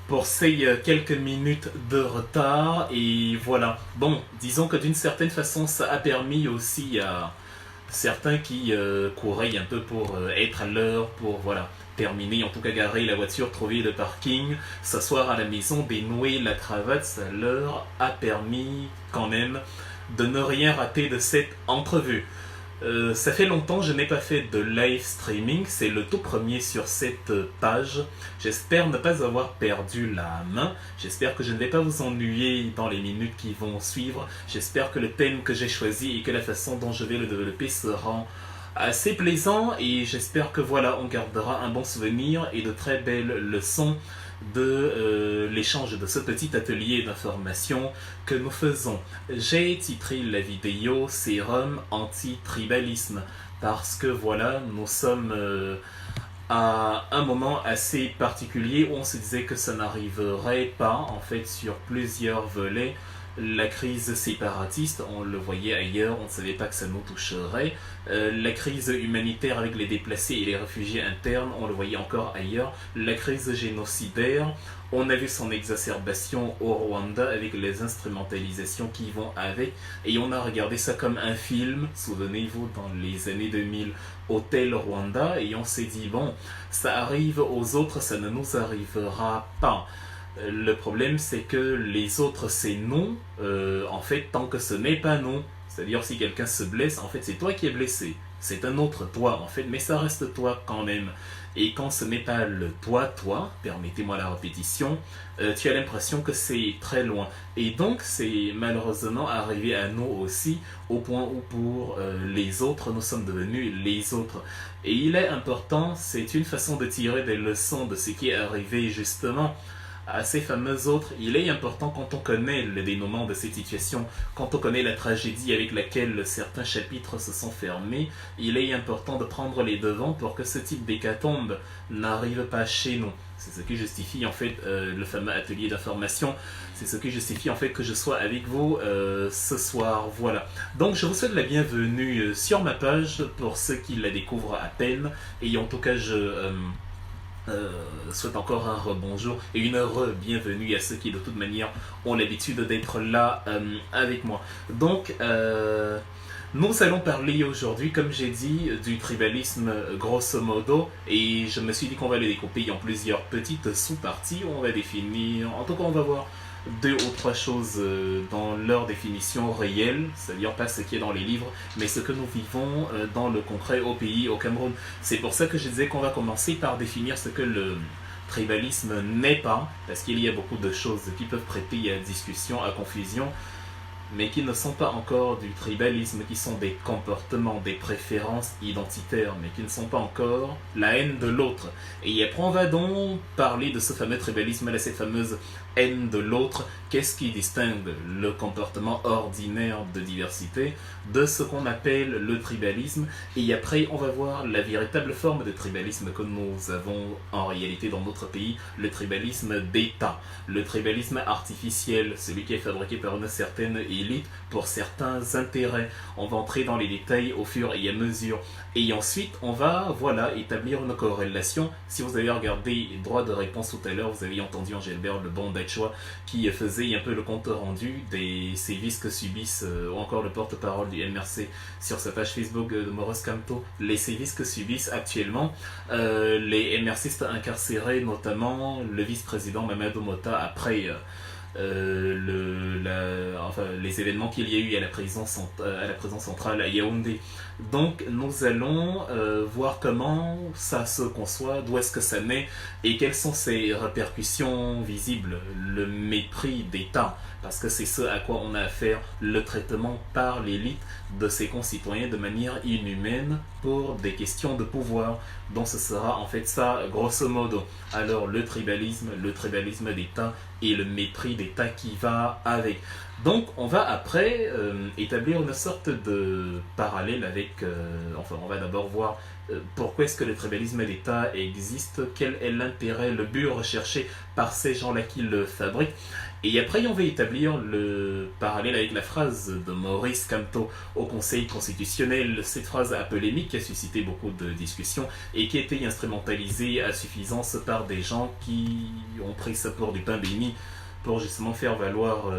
pour ces quelques minutes de retard. Et voilà. Bon, disons que d'une certaine façon, ça a permis aussi à certains qui couraient un peu pour être à l'heure, pour voilà, terminer, en tout cas garer la voiture, trouver le parking, s'asseoir à la maison, dénouer la cravate, ça leur a permis quand même de ne rien rater de cette entrevue. Ça fait longtemps que je n'ai pas fait de live streaming, c'est le tout premier sur cette page. J'espère ne pas avoir perdu la main, j'espère que je ne vais pas vous ennuyer dans les minutes qui vont suivre, j'espère que le thème que j'ai choisi et que la façon dont je vais le développer sera assez plaisant et j'espère que voilà, on gardera un bon souvenir et de très belles leçons de l'échange de ce petit atelier d'information que nous faisons. J'ai titré la vidéo Sérum anti-tribalisme parce que voilà, nous sommes à un moment assez particulier où on se disait que ça n'arriverait pas en fait sur plusieurs volets. La crise séparatiste, on le voyait ailleurs, on ne savait pas que ça nous toucherait. La crise humanitaire avec les déplacés et les réfugiés internes, on le voyait encore ailleurs. La crise génocidaire, on a vu son exacerbation au Rwanda avec les instrumentalisations qui vont avec. Et on a regardé ça comme un film, souvenez-vous, dans les années 2000, Hôtel Rwanda. Et on s'est dit, bon, ça arrive aux autres, ça ne nous arrivera pas. Le problème, c'est que les autres, c'est non, en fait, tant que ce n'est pas non. C'est-à-dire, si quelqu'un se blesse, en fait, c'est toi qui es blessé. C'est un autre toi, en fait, mais ça reste toi quand même. Et quand ce n'est pas le toi, permettez-moi la répétition, tu as l'impression que c'est très loin. Et donc, c'est malheureusement arrivé à nous aussi, au point où pour les autres, nous sommes devenus les autres. Et il est important, c'est une façon de tirer des leçons de ce qui est arrivé justement à ces fameux autres. Il est important quand on connaît le dénouement de cette situation, quand on connaît la tragédie avec laquelle certains chapitres se sont fermés, il est important de prendre les devants pour que ce type d'hécatombe n'arrive pas chez nous. C'est ce qui justifie en fait le fameux atelier d'information. C'est ce qui justifie en fait que je sois avec vous ce soir. Voilà. Donc je vous souhaite la bienvenue sur ma page pour ceux qui la découvrent à peine. Et en tout cas souhaite encore un rebonjour et une re-bienvenue à ceux qui de toute manière ont l'habitude d'être là avec moi. Donc, nous allons parler aujourd'hui, comme j'ai dit, du tribalisme grosso modo et je me suis dit qu'on va le découper en plusieurs petites sous-parties où on va définir, en tout cas on va voir deux ou trois choses dans leur définition réelle, c'est-à-dire pas ce qui est dans les livres, mais ce que nous vivons dans le concret au pays, au Cameroun. C'est pour ça que je disais qu'on va commencer par définir ce que le tribalisme n'est pas, parce qu'il y a beaucoup de choses qui peuvent prêter à discussion, à confusion, mais qui ne sont pas encore du tribalisme, qui sont des comportements, des préférences identitaires, mais qui ne sont pas encore la haine de l'autre. Et après, on va donc parler de ce fameux tribalisme-là, cette fameuse haine de l'autre. Qu'est-ce qui distingue le comportement ordinaire de diversité de ce qu'on appelle le tribalisme? Et après, on va voir la véritable forme de tribalisme que nous avons en réalité dans notre pays, le tribalisme d'État, le tribalisme artificiel, celui qui est fabriqué par une certaine élite pour certains intérêts. On va entrer dans les détails au fur et à mesure. Et ensuite, on va voilà, établir une corrélation. Si vous avez regardé droit de réponse tout à l'heure, vous avez entendu Angélbert Le Bon d'Achois qui faisait un peu le compte rendu des sévices que subissent, ou encore le porte-parole du MRC sur sa page Facebook de Maurice Kamto, les sévices que subissent actuellement les MRCistes incarcérés, notamment le vice-président Mamadou Mota après les événements qu'il y a eu à la prison centrale à Yaoundé. Donc nous allons voir comment ça se conçoit, d'où est-ce que ça naît et quelles sont ses répercussions visibles, le mépris d'État, parce que c'est ce à quoi on a affaire, le traitement par l'élite de ses concitoyens de manière inhumaine pour des questions de pouvoir. Donc ce sera en fait ça grosso modo. Alors le tribalisme d'État et le mépris d'État qui va avec. Donc on va après établir une sorte de parallèle avec, on va d'abord voir pourquoi est-ce que le tribalisme d'État existe, quel est l'intérêt, le but recherché par ces gens-là qui le fabriquent. Et après, on va établir le parallèle avec la phrase de Maurice Kamto au Conseil constitutionnel, cette phrase à polémique qui a suscité beaucoup de discussions et qui a été instrumentalisée à suffisance par des gens qui ont pris ça pour du pain béni pour justement faire valoir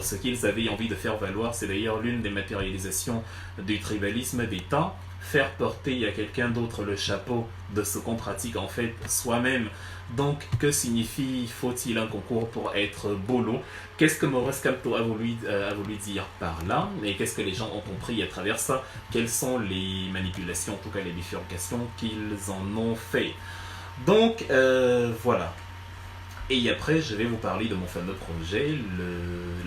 ce qu'ils avaient envie de faire valoir. C'est d'ailleurs l'une des matérialisations du tribalisme d'État, faire porter à quelqu'un d'autre le chapeau de ce qu'on pratique en fait soi-même. Donc, que signifie faut-il un concours pour être bolo? Qu'est-ce que Maurice Kamto a voulu dire par là? Et qu'est-ce que les gens ont compris à travers ça? Quelles sont les manipulations, en tout cas les bifurcations qu'ils en ont fait? Donc, voilà. Et après, je vais vous parler de mon fameux projet,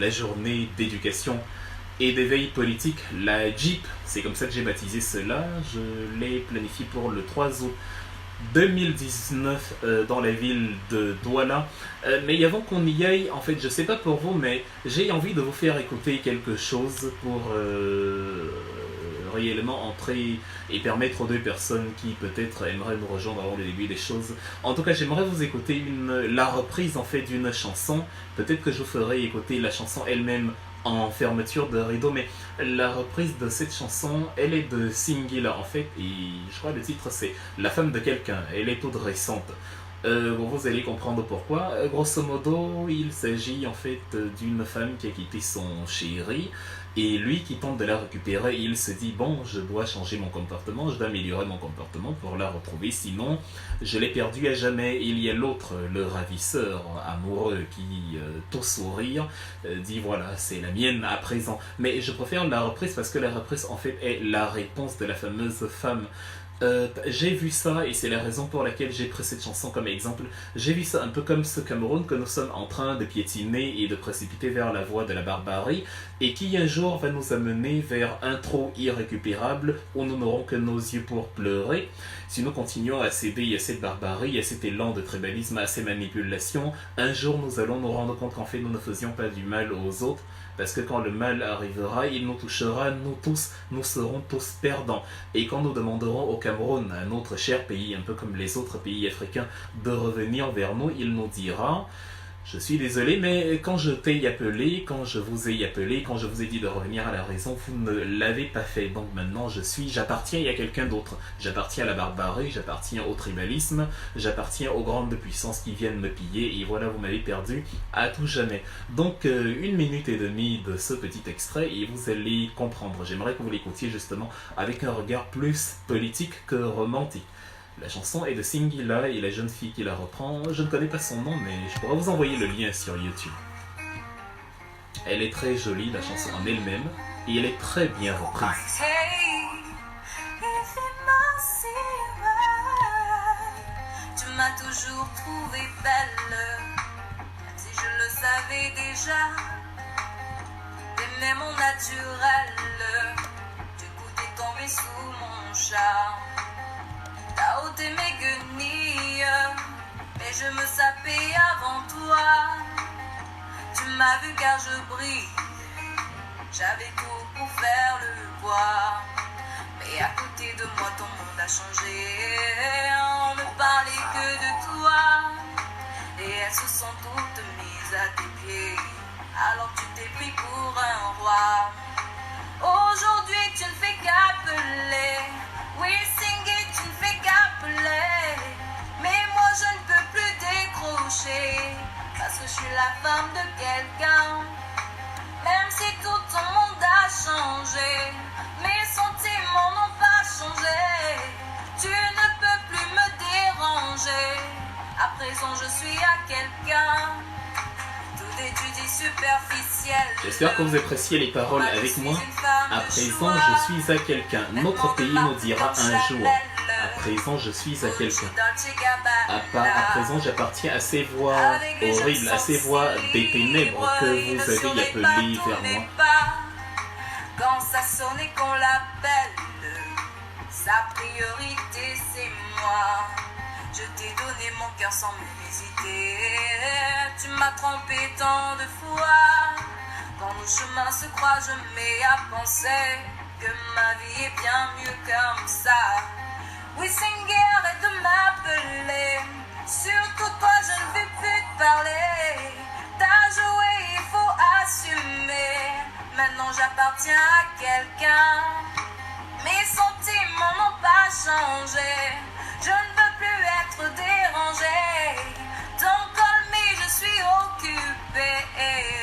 la journée d'éducation et d'éveil politique, la JEEP. C'est comme ça que j'ai baptisé cela. Je l'ai planifié pour le 3 août 2019 dans la ville de Douala. Mais avant qu'on y aille, en fait, je sais pas pour vous, mais j'ai envie de vous faire écouter quelque chose pour réellement entrer et permettre aux deux personnes qui peut-être aimeraient nous rejoindre avant le début des choses. En tout cas, j'aimerais vous écouter la reprise en fait d'une chanson. Peut-être que je vous ferai écouter la chanson elle-même en fermeture de rideau, mais la reprise de cette chanson, elle est de Singila en fait, et je crois le titre c'est La femme de quelqu'un, elle est toute récente. Vous allez comprendre pourquoi. Grosso modo, il s'agit en fait d'une femme qui a quitté son chéri et lui qui tente de la récupérer. Il se dit bon, je dois changer mon comportement, je dois améliorer mon comportement pour la retrouver, sinon je l'ai perdue à jamais. Il y a l'autre, le ravisseur amoureux qui, tout sourire, dit voilà, c'est la mienne à présent. Mais je préfère la reprise parce que la reprise en fait est la réponse de la fameuse femme. J'ai vu ça et c'est la raison pour laquelle j'ai pris cette chanson comme exemple. J'ai vu ça un peu comme ce Cameroun que nous sommes en train de piétiner et de précipiter vers la voie de la barbarie et qui un jour va nous amener vers un trou irrécupérable où nous n'aurons que nos yeux pour pleurer. Si nous continuons à céder à cette barbarie, à cet élan de tribalisme, à ces manipulations, un jour nous allons nous rendre compte qu'en fait nous ne faisions pas du mal aux autres. Parce que quand le mal arrivera, il nous touchera, nous tous, nous serons tous perdants. Et quand nous demanderons au Cameroun, un autre cher pays, un peu comme les autres pays africains, de revenir vers nous, il nous dira « Je suis désolé, mais quand je t'ai appelé, quand je vous ai appelé, quand je vous ai dit de revenir à la raison, vous ne l'avez pas fait. Donc maintenant, j'appartiens à quelqu'un d'autre. J'appartiens à la barbarie, j'appartiens au tribalisme, j'appartiens aux grandes puissances qui viennent me piller. Et voilà, vous m'avez perdu à tout jamais. » Donc, 1 minute et demie de ce petit extrait et vous allez comprendre. J'aimerais que vous l'écoutiez justement avec un regard plus politique que romantique. La chanson est de Singila et la jeune fille qui la reprend, je ne connais pas son nom, mais je pourrais vous envoyer le lien sur YouTube. Elle est très jolie, la chanson en elle-même, et elle est très bien reprise. Tu m'as toujours trouvée belle, même si je le savais déjà. T'aimais mon naturel, du coup t'es tombé sous mon charme. T'as ôté mes guenilles, mais je me sapais avant toi. Tu m'as vu car je brille, j'avais tout pour faire le poids. Mais à côté de moi ton monde a changé, on ne parlait que de toi. Et elles se sont toutes mises à tes pieds, alors tu t'es pris pour un roi. Aujourd'hui tu ne fais qu'appeler, oui Singé, tu ne fais qu'appeler. Mais moi je ne peux plus décrocher, parce que je suis la femme de quelqu'un. Même si tout ton monde a changé, mes sentiments n'ont pas changé. Tu ne peux plus me déranger, à présent je suis à quelqu'un. J'espère que vous appréciez les paroles avec moi. À présent, je suis à quelqu'un. Notre pays nous dira un jour. À présent, je suis à quelqu'un. À présent, j'appartiens à ces voix horribles, à ces voix des ténèbres que vous avez appelées vers moi. Quand ça sonne et qu'on l'appelle, sa priorité c'est moi. Je t'ai donné mon cœur sans même hésiter. Tu m'as trompé tant de fois. Quand nos chemins se croisent, je mets à penser que ma vie est bien mieux comme ça. Oui, Singer, arrête de m'appeler. Surtout toi, je ne vais plus te parler. T'as joué, il faut assumer. Maintenant, j'appartiens à quelqu'un. Mes sentiments n'ont pas changé. Je ne veux plus être dérangée. Don't call me, je suis occupée.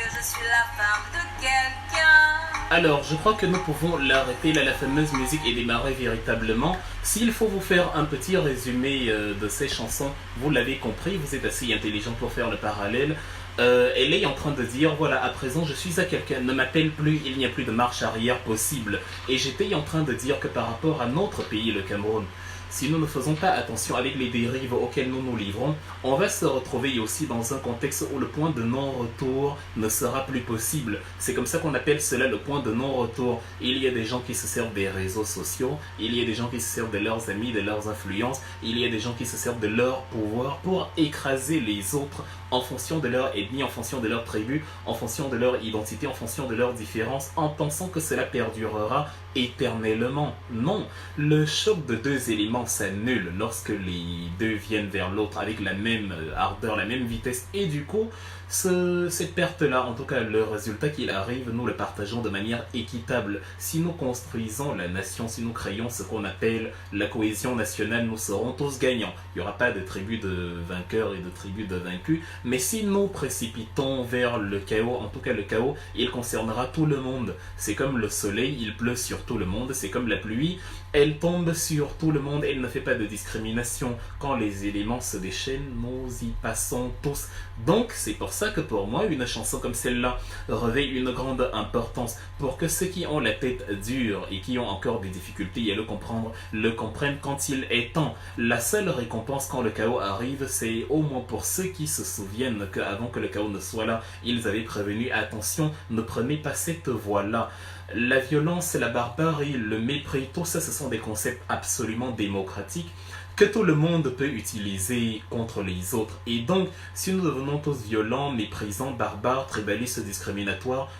Je suis la femme de quelqu'un. Alors, je crois que nous pouvons l'arrêter là, la fameuse musique, et démarrer véritablement. S'il faut vous faire un petit résumé de ces chansons, vous l'avez compris, vous êtes assez intelligent pour faire le parallèle. Elle est en train de dire, voilà, à présent je suis à quelqu'un, ne m'appelle plus, il n'y a plus de marche arrière possible. Et j'étais en train de dire que par rapport à notre pays, le Cameroun, si nous ne faisons pas attention avec les dérives auxquelles nous nous livrons, on va se retrouver aussi dans un contexte où le point de non-retour ne sera plus possible. C'est comme ça qu'on appelle cela le point de non-retour. Il y a des gens qui se servent des réseaux sociaux, il y a des gens qui se servent de leurs amis, de leurs influences, il y a des gens qui se servent de leur pouvoir pour écraser les autres en fonction de leur ethnie, en fonction de leur tribu, en fonction de leur identité, en fonction de leurs différences, en pensant que cela perdurera éternellement. Non, le choc de deux éléments s'annule lorsque les deux viennent vers l'autre avec la même ardeur, la même vitesse, et du coup, cette perte-là, en tout cas le résultat qu'il arrive, nous le partageons de manière équitable. Si nous construisons la nation, si nous créons ce qu'on appelle la cohésion nationale, nous serons tous gagnants. Il n'y aura pas de tribu de vainqueurs et de tribu de vaincus, mais si nous précipitons vers le chaos, en tout cas le chaos, il concernera tout le monde. C'est comme le soleil, il pleut sur tout le monde, c'est comme la pluie, elle tombe sur tout le monde, elle ne fait pas de discrimination. Quand les éléments se déchaînent, nous y passons tous. Donc c'est pour ça que pour moi, une chanson comme celle-là revêt une grande importance, pour que ceux qui ont la tête dure et qui ont encore des difficultés à le comprendre, le comprennent quand il est temps. La seule récompense quand le chaos arrive, c'est au moins pour ceux qui se souviennent qu'avant que le chaos ne soit là, ils avaient prévenu, attention, ne prenez pas cette voie-là. La violence, la barbarie, le mépris, tout ça, ce sont des concepts absolument démocratiques que tout le monde peut utiliser contre les autres. Et donc, si nous devenons tous violents, méprisants, barbares, tribalistes, discriminatoires,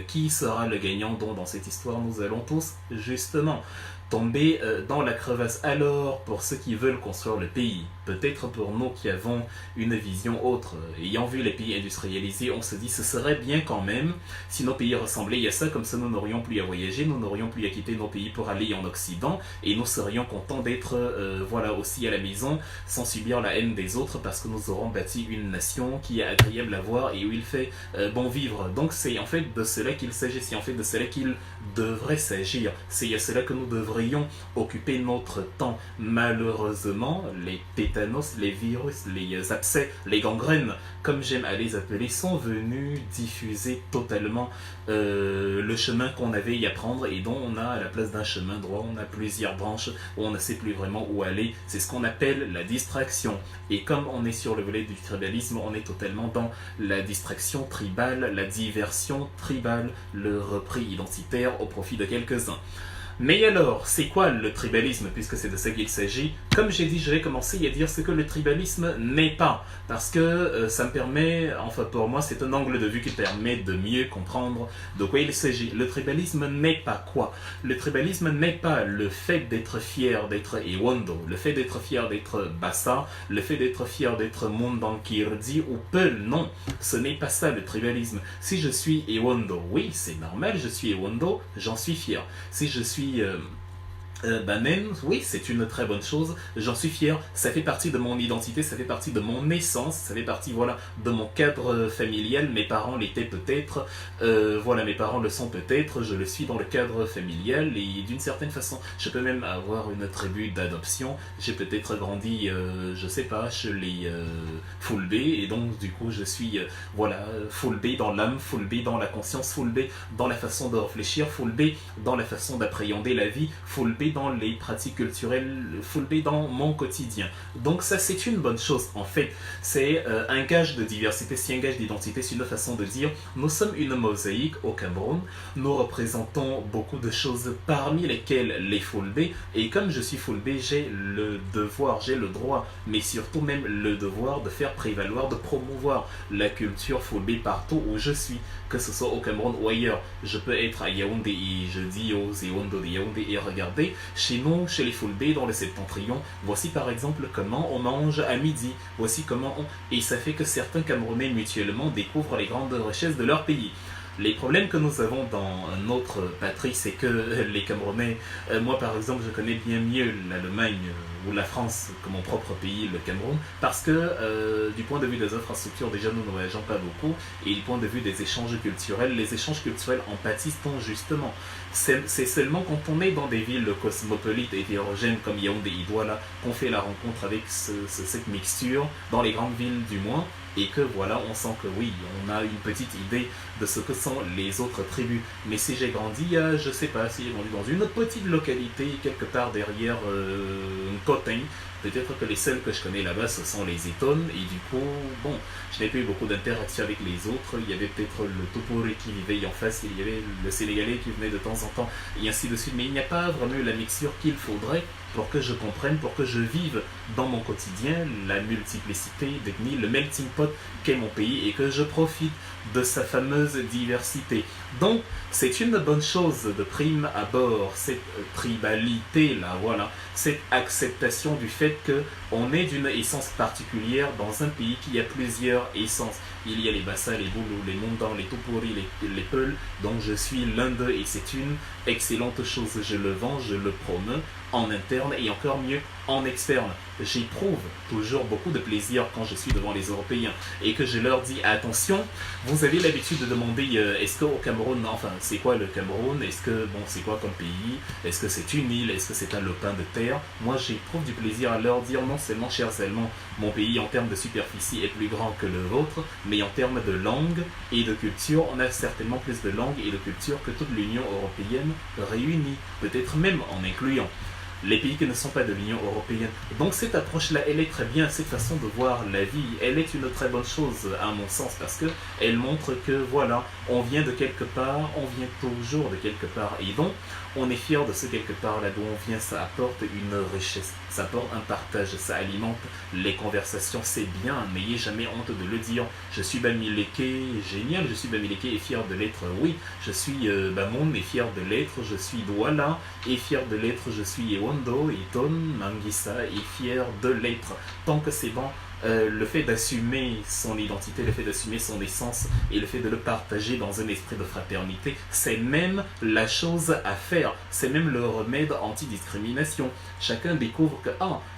qui sera le gagnant dans cette histoire? Nous allons tous, justement, tomber dans la crevasse. Alors, pour ceux qui veulent construire le pays, peut-être pour nous qui avons une vision autre, ayant vu les pays industrialisés, on se dit ce serait bien quand même si nos pays ressemblaient à ça, comme ça nous n'aurions plus à voyager, nous n'aurions plus à quitter nos pays pour aller en Occident, et nous serions contents d'être voilà, aussi à la maison, sans subir la haine des autres, parce que nous aurons bâti une nation qui est agréable à voir et où il fait bon vivre. Donc c'est en fait de cela qu'il s'agit, c'est en fait de cela qu'il devrait s'agir, c'est à cela que nous devrions occuper notre temps. Malheureusement, les tétanos, les virus, les abcès, les gangrènes, comme j'aime à les appeler, sont venus diffuser totalement le chemin qu'on avait à prendre, et dont on a, à la place d'un chemin droit, on a plusieurs branches où on ne sait plus vraiment où aller. C'est ce qu'on appelle la distraction. Et comme on est sur le volet du tribalisme, on est totalement dans la distraction tribale, la diversion tribale, le repris identitaire au profit de quelques-uns. Mais alors, c'est quoi le tribalisme, puisque c'est de ça qu'il s'agit? Comme j'ai dit, je vais commencer à dire ce que le tribalisme n'est pas, parce que ça me permet, enfin pour moi, c'est un angle de vue qui permet de mieux comprendre de quoi il s'agit. Le tribalisme n'est pas quoi? Le tribalisme n'est pas le fait d'être fier d'être Ewondo, le fait d'être fier d'être Bassa, le fait d'être fier d'être Mundankirdi ou Peul, non. Ce n'est pas ça le tribalisme. Si je suis Ewondo, oui, c'est normal, je suis Ewondo, j'en suis fier. Si je suis Banen, oui, c'est une très bonne chose, j'en suis fier, ça fait partie de mon identité, ça fait partie de mon essence, ça fait partie, voilà, de mon cadre familial. Mes parents l'étaient peut-être, voilà, mes parents le sont peut-être, je le suis dans le cadre familial, et d'une certaine façon, je peux même avoir une tribu d'adoption, j'ai peut-être grandi, je sais pas, chez les Fulbé, et donc du coup je suis, voilà, Fulbé dans l'âme, Fulbé dans la conscience, Fulbé dans la façon de réfléchir, Fulbé dans la façon d'appréhender la vie, Fulbé dans les pratiques culturelles, Fulbé dans mon quotidien. Donc ça, c'est une bonne chose. En fait, c'est un gage de diversité, c'est un gage d'identité, c'est une façon de dire nous sommes une mosaïque au Cameroun, nous représentons beaucoup de choses, parmi lesquelles les Fulbé, et comme je suis Fulbé, j'ai le devoir, j'ai le droit, mais surtout même le devoir de faire prévaloir, de promouvoir la culture Fulbé partout où je suis, que ce soit au Cameroun ou ailleurs. Je peux être à Yaoundé et je dis aux Ewondo de Yaoundé, et regardez, Chez nous, chez les Fulbe, dans le Septentrion, voici par exemple comment on mange à midi. Voici comment on... Et ça fait que certains Camerounais mutuellement découvrent les grandes richesses de leur pays. Les problèmes que nous avons dans notre patrie, c'est que les Camerounais, moi par exemple, je connais bien mieux l'Allemagne ou la France que mon propre pays, le Cameroun, parce que du point de vue des infrastructures, déjà nous ne voyageons pas beaucoup, et du point de vue des échanges culturels, les échanges culturels en pâtissent justement. C'est seulement quand on est dans des villes cosmopolites, hétérogènes comme Yaoundé et Douala, qu'on fait la rencontre avec cette mixture, dans les grandes villes du moins, et que voilà, on sent que oui, on a une petite idée de ce que sont les autres tribus. Mais si j'ai grandi, je sais pas, si j'ai grandi dans une petite localité, quelque part derrière Cotin, peut-être que les seuls que je connais là-bas, ce sont les Étones, et du coup, bon, je n'ai pas eu beaucoup d'interaction avec les autres. Il y avait peut-être le Topori qui vivait en face, il y avait le Sénégalais qui venait de temps en temps, et ainsi de suite. Mais il n'y a pas vraiment eu la mixture qu'il faudrait pour que je comprenne, pour que je vive dans mon quotidien la multiplicité d'ethnies, le melting pot qu'est mon pays, et que je profite de sa fameuse diversité. Donc, c'est une bonne chose de prime abord, cette tribalité-là, voilà, cette acceptation du fait qu'on est d'une essence particulière dans un pays qui a plusieurs essences. Il y a les Bassa, les Boulous, les Mondans, les Topori, les Peuls, dont je suis l'un d'eux, et c'est une excellente chose. Je le vends, je le promeux en interne et encore mieux en externe. J'éprouve toujours beaucoup de plaisir quand je suis devant les Européens et que je leur dis attention, vous avez l'habitude de demander est-ce qu'au Cameroun, enfin c'est quoi le Cameroun, est-ce que bon c'est quoi comme pays, est-ce que c'est une île, est-ce que c'est un lopin de terre. Moi j'éprouve du plaisir à leur dire non seulement chers Allemands, mon pays en termes de superficie est plus grand que le vôtre, mais en termes de langue et de culture, on a certainement plus de langue et de culture que toute l'Union européenne réunie, peut-être même en incluant les pays qui ne sont pas de l'Union européenne. Donc cette approche-là, elle est très bien, cette façon de voir la vie, elle est une très bonne chose à mon sens, parce que elle montre que voilà, on vient de quelque part, on vient toujours de quelque part, et donc on est fier de ce quelque part là d'où on vient, ça apporte une richesse, ça apporte un partage, ça alimente les conversations, c'est bien, n'ayez jamais honte de le dire. Je suis Bamileke, génial, je suis Bamileke et fier de l'être, oui, je suis Bamoun et fier de l'être, je suis Douala et fier de l'être, je suis Ewondo, Eton, Mangissa et fier de l'être. Tant que c'est bon, le fait d'assumer son identité, le fait d'assumer son essence et le fait de le partager dans un esprit de fraternité, c'est même la chose à faire, c'est même le remède anti-discrimination. Chacun découvre que,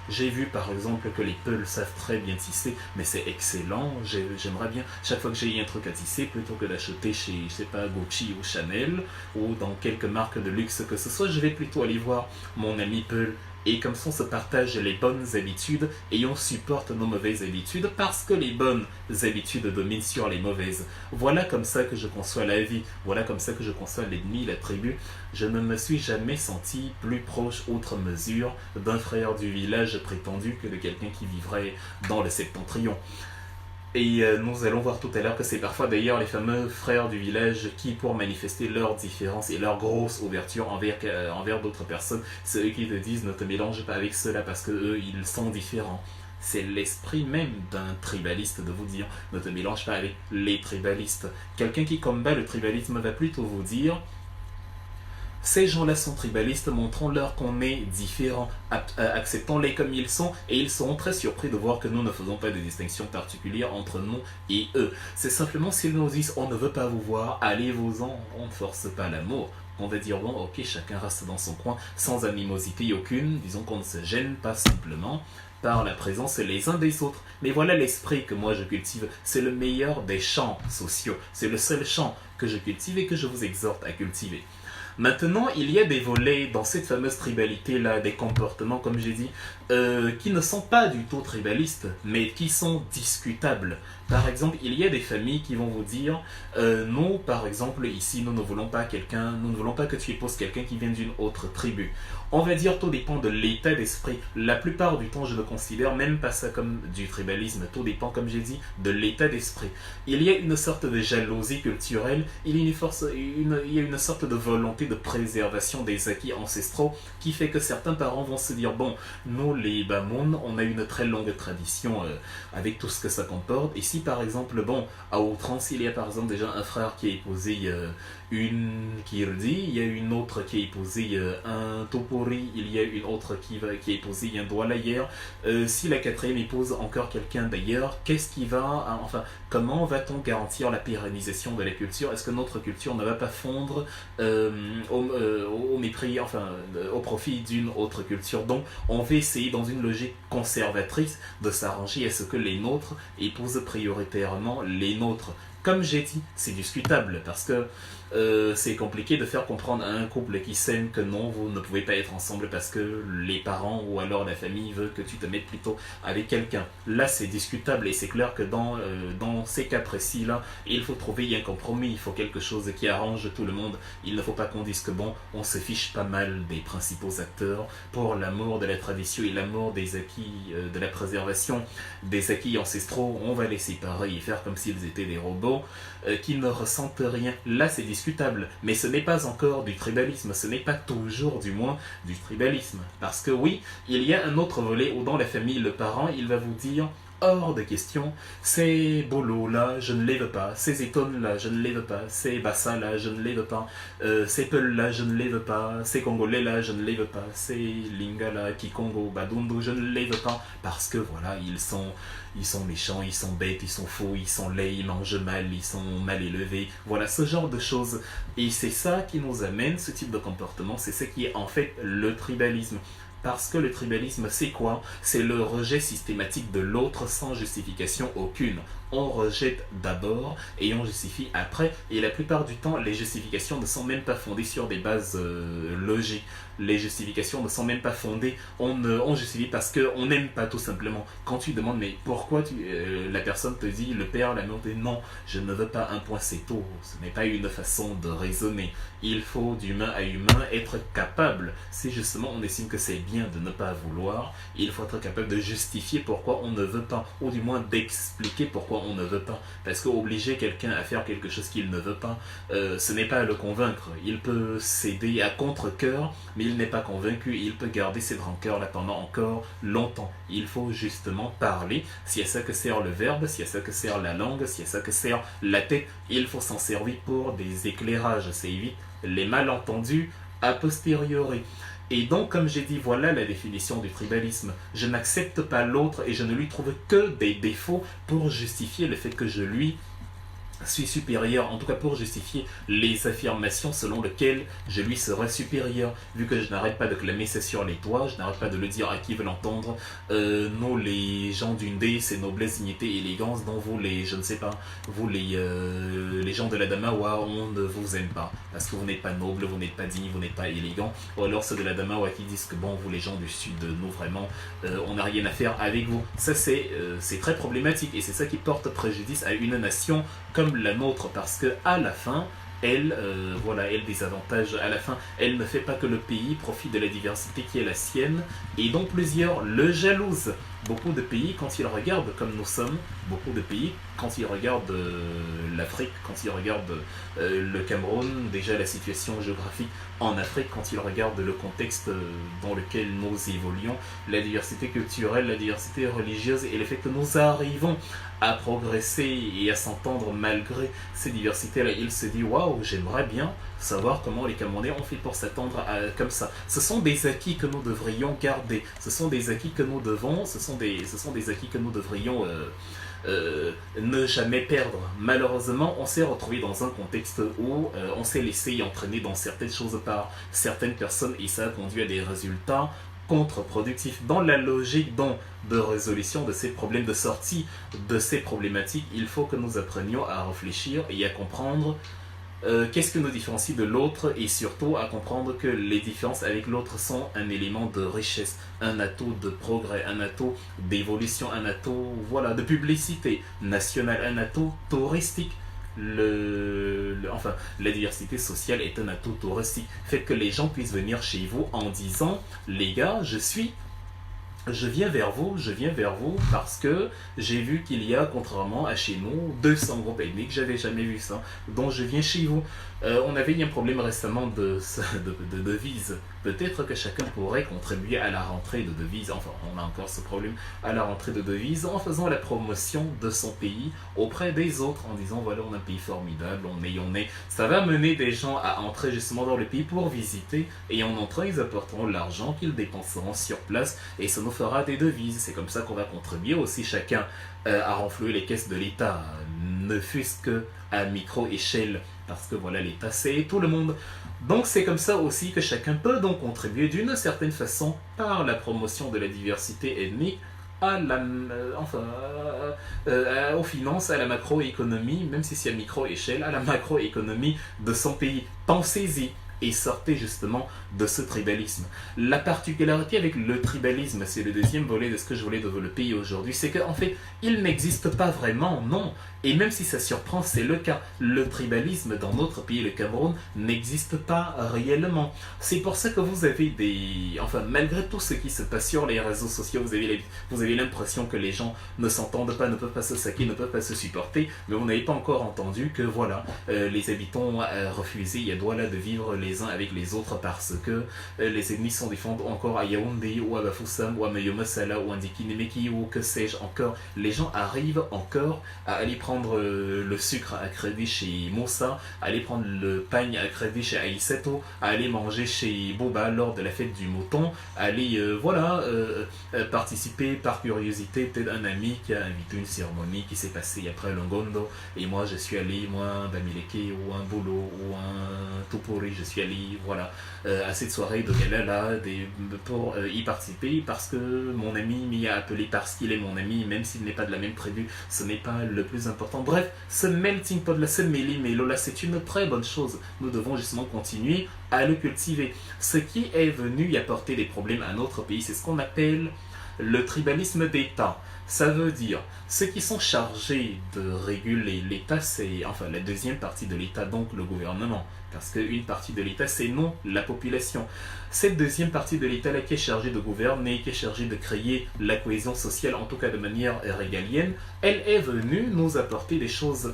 j'ai vu par exemple que les Peuls savent très bien tisser, mais c'est excellent, j'aimerais bien, chaque fois que j'ai un truc à tisser, plutôt que d'acheter chez, je sais pas, Gucci ou Chanel, ou dans quelques marques de luxe que ce soit, je vais plutôt aller voir mon ami Peul. Et comme ça, on se partage les bonnes habitudes et on supporte nos mauvaises habitudes parce que les bonnes habitudes dominent sur les mauvaises. Voilà comme ça que je conçois la vie. Voilà comme ça que je conçois l'ennemi, la tribu. Je ne me suis jamais senti plus proche, outre mesure, d'un frère du village prétendu que de quelqu'un qui vivrait dans le Septentrion. Et nous allons voir tout à l'heure que c'est parfois d'ailleurs les fameux frères du village qui, pour manifester leur différence et leur grosse ouverture envers d'autres personnes, c'est eux qui te disent ne te mélange pas avec ceux-là parce que eux ils sont différents. C'est l'esprit même d'un tribaliste de vous dire ne te mélange pas avec les tribalistes. Quelqu'un qui combat le tribalisme va plutôt vous dire ces gens-là sont tribalistes, montrons-leur qu'on est différents, acceptons-les comme ils sont, et ils seront très surpris de voir que nous ne faisons pas de distinction particulière entre nous et eux. C'est simplement s'ils nous disent on ne veut pas vous voir, allez-vous-en, on ne force pas l'amour. On va dire bon, ok, chacun reste dans son coin, sans animosité aucune, disons qu'on ne se gêne pas simplement par la présence les uns des autres. Mais voilà l'esprit que moi je cultive, c'est le meilleur des champs sociaux, c'est le seul champ que je cultive et que je vous exhorte à cultiver. Maintenant, il y a des volets dans cette fameuse tribalité-là, des comportements, comme j'ai dit, qui ne sont pas du tout tribalistes, mais qui sont discutables. Par exemple, il y a des familles qui vont vous dire nous, par exemple, ici, nous ne voulons pas que tu épouses quelqu'un qui vient d'une autre tribu. On va dire tout dépend de l'état d'esprit. La plupart du temps, je ne considère même pas ça comme du tribalisme. Tout dépend, comme j'ai dit, de l'état d'esprit. Il y a une sorte de jalousie culturelle, il y a une sorte de volonté de préservation des acquis ancestraux qui fait que certains parents vont se dire bon, nous nous, les Bamoun, on a une très longue tradition avec tout ce que ça comporte. Et si par exemple, bon, à outrance, il y a par exemple déjà un frère qui a épousé une Kirdi, il y a une autre qui a épousé un Topori, il y a une autre qui a épousé un Doualayer. Si la quatrième épouse encore quelqu'un d'ailleurs, qu'est-ce qui va, enfin, comment va-t-on garantir la pérennisation de la culture? Est-ce que notre culture ne va pas fondre au mépris, enfin, au profit d'une autre culture? Donc, on va essayer dans une logique conservatrice de s'arranger à ce que les nôtres épousent prioritairement les nôtres. Comme j'ai dit, c'est discutable parce que c'est compliqué de faire comprendre à un couple qui s'aime que non, vous ne pouvez pas être ensemble parce que les parents ou alors la famille veulent que tu te mettes plutôt avec quelqu'un. Là, c'est discutable et c'est clair que dans ces cas précis-là, il faut trouver un compromis, il faut quelque chose qui arrange tout le monde. Il ne faut pas qu'on dise que bon, on se fiche pas mal des principaux acteurs pour l'amour de la tradition et l'amour des acquis, de la préservation des acquis ancestraux. On va les séparer et faire comme s'ils étaient des robots qui ne ressentent rien. Là, c'est discutable, mais ce n'est pas encore du tribalisme, ce n'est pas toujours du moins du tribalisme. Parce que oui, il y a un autre volet où dans la famille, le parent, il va vous dire hors de question, ces bolos là, je ne les veux pas, ces étones là, je ne les veux pas, ces bassas là, je ne les veux pas, ces peuls là, je ne les veux pas, ces congolais là, je ne les veux pas, ces lingala, kikongo, badundu, je ne les veux pas, parce que voilà, ils sont méchants, ils sont bêtes, ils sont faux, ils sont laids, ils mangent mal, ils sont mal élevés, voilà ce genre de choses. Et c'est ça qui nous amène, ce type de comportement, c'est ce qui est en fait le tribalisme. Parce que le tribalisme, c'est quoi? C'est le rejet systématique de l'autre sans justification aucune. On rejette d'abord et on justifie après. Et la plupart du temps, les justifications ne sont même pas fondées sur des bases logiques. Les justifications ne sont même pas fondées. On justifie parce qu'on n'aime pas tout simplement. Quand tu demandes, mais pourquoi la personne te dit, le père, la mère te dit, non, je ne veux pas un point, c'est tout. Ce n'est pas une façon de raisonner. Il faut d'humain à humain être capable. Si justement on estime que c'est bien de ne pas vouloir, il faut être capable de justifier pourquoi on ne veut pas. Ou du moins d'expliquer pourquoi on ne veut pas. Parce qu'obliger quelqu'un à faire quelque chose qu'il ne veut pas, ce n'est pas à le convaincre. Il peut céder à contre-cœur, mais il n'est pas convaincu. Il peut garder cette rancœur là pendant encore longtemps. Il faut justement parler. S'il y a ça que sert le verbe, s'il y a ça que sert la langue, s'il y a ça que sert la tête, il faut s'en servir pour des éclairages. C'est évite les malentendus a posteriori. Et donc, comme j'ai dit, voilà la définition du tribalisme. Je n'accepte pas l'autre et je ne lui trouve que des défauts pour justifier le fait que je lui suis supérieur, en tout cas pour justifier les affirmations selon lesquelles je lui serais supérieur, vu que je n'arrête pas de clamer c'est sur les toits, je n'arrête pas de le dire à qui veut l'entendre, nous les gens d'une dé, c'est noblesse, dignité, élégance, dont vous les, je ne sais pas, vous les gens de la Damawa, on ne vous aime pas, parce que vous n'êtes pas noble, vous n'êtes pas digne, vous n'êtes pas élégant, ou alors ceux de la Damawa qui disent que bon, vous les gens du sud, nous vraiment, on n'a rien à faire avec vous. Ça c'est très problématique, et c'est ça qui porte préjudice à une nation comme la nôtre, parce que à la fin, elle désavantage à la fin, elle ne fait pas que le pays profite de la diversité qui est la sienne, et donc plusieurs le jalousent. Beaucoup de pays, quand ils regardent comme nous sommes, beaucoup de pays, quand ils regardent l'Afrique, quand ils regardent le Cameroun, déjà la situation géographique en Afrique, quand ils regardent le contexte dans lequel nous évoluons, la diversité culturelle, la diversité religieuse et le fait que nous arrivons à progresser et à s'entendre malgré ces diversités-là, ils se disent waouh, j'aimerais bien savoir comment les Camerounais ont fait pour s'attendre comme ça. Ce sont des acquis que nous devrions garder, ce sont des acquis que nous devons, ce sont des acquis que nous devrions ne jamais perdre. Malheureusement, on s'est retrouvé dans un contexte où on s'est laissé entraîner dans certaines choses par certaines personnes et ça a conduit à des résultats contre-productifs. Dans la logique de résolution de ces problèmes, de sortie de ces problématiques, il faut que nous apprenions à réfléchir et à comprendre qu'est-ce que nous différencie de l'autre et surtout à comprendre que les différences avec l'autre sont un élément de richesse, un atout de progrès, un atout d'évolution, un atout de publicité nationale, un atout touristique. La diversité sociale est un atout touristique. Faites que les gens puissent venir chez vous en disant les gars, je suis je viens vers vous parce que j'ai vu qu'il y a, contrairement à chez nous, 200 groupes ethniques, j'avais jamais vu ça, donc je viens chez vous. On avait eu un problème récemment de devises. Peut-être que chacun pourrait contribuer à la rentrée de devises, enfin on a encore ce problème, à la rentrée de devises en faisant la promotion de son pays auprès des autres, en disant voilà on a un pays formidable, on est. Ça va mener des gens à entrer justement dans le pays pour visiter et en entrant ils apporteront l'argent qu'ils dépenseront sur place et ça nous fera des devises. C'est comme ça qu'on va contribuer aussi chacun à renflouer les caisses de l'État, ne fût-ce que à micro-échelle, parce que voilà, l'État c'est tout le monde. Donc c'est comme ça aussi que chacun peut donc contribuer d'une certaine façon par la promotion de la diversité ethnique à la, aux finances, à la macroéconomie, même si c'est à micro-échelle, à la macroéconomie de son pays. Pensez-y et sortez justement de ce tribalisme. La particularité avec le tribalisme, c'est le deuxième volet de ce que je voulais développer aujourd'hui, c'est qu'en fait, il n'existe pas vraiment, non. Et même si ça surprend, c'est le cas. Le tribalisme dans notre pays, le Cameroun, n'existe pas réellement. C'est pour ça que vous avez des... Enfin, malgré tout ce qui se passe sur les réseaux sociaux, vous avez l'impression que les gens ne s'entendent pas, ne peuvent pas se saquer, ne peuvent pas se supporter, mais vous n'avez pas encore entendu que, voilà, les habitants refusé il y a Douala de vivre les uns avec les autres parce que les ennemis sont défendus encore à Yaoundé ou à Bafoussam ou à Mayomessala ou à Ndikinemeki ou que sais-je encore. Les gens arrivent encore à aller prendre le sucre à crédit chez Moussa, à aller prendre le pain à crédit chez Aïsseto, à aller manger chez Boba lors de la fête du mouton, à aller participer par curiosité, peut-être un ami qui a invité une cérémonie qui s'est passée après le Ngondo et moi je suis allé, moi un Bamileke ou un Bolo ou un Tupori, je suis allé voilà à cette soirée de gala là pour y participer parce que mon ami m'y a appelé parce qu'il est mon ami, même s'il n'est pas de la même tribu, ce n'est pas le plus important. Bref, ce melting pot là, ce méli-mélo là, c'est une très bonne chose. Nous devons justement continuer à le cultiver. Ce qui est venu y apporter des problèmes à notre pays, c'est ce qu'on appelle le tribalisme d'État. Ça veut dire, ceux qui sont chargés de réguler l'État, c'est enfin la deuxième partie de l'État, donc le gouvernement. Parce qu'une partie de l'État, c'est non la population. Cette deuxième partie de l'État là qui est chargée de gouverner, qui est chargée de créer la cohésion sociale, en tout cas de manière régalienne, elle est venue nous apporter des choses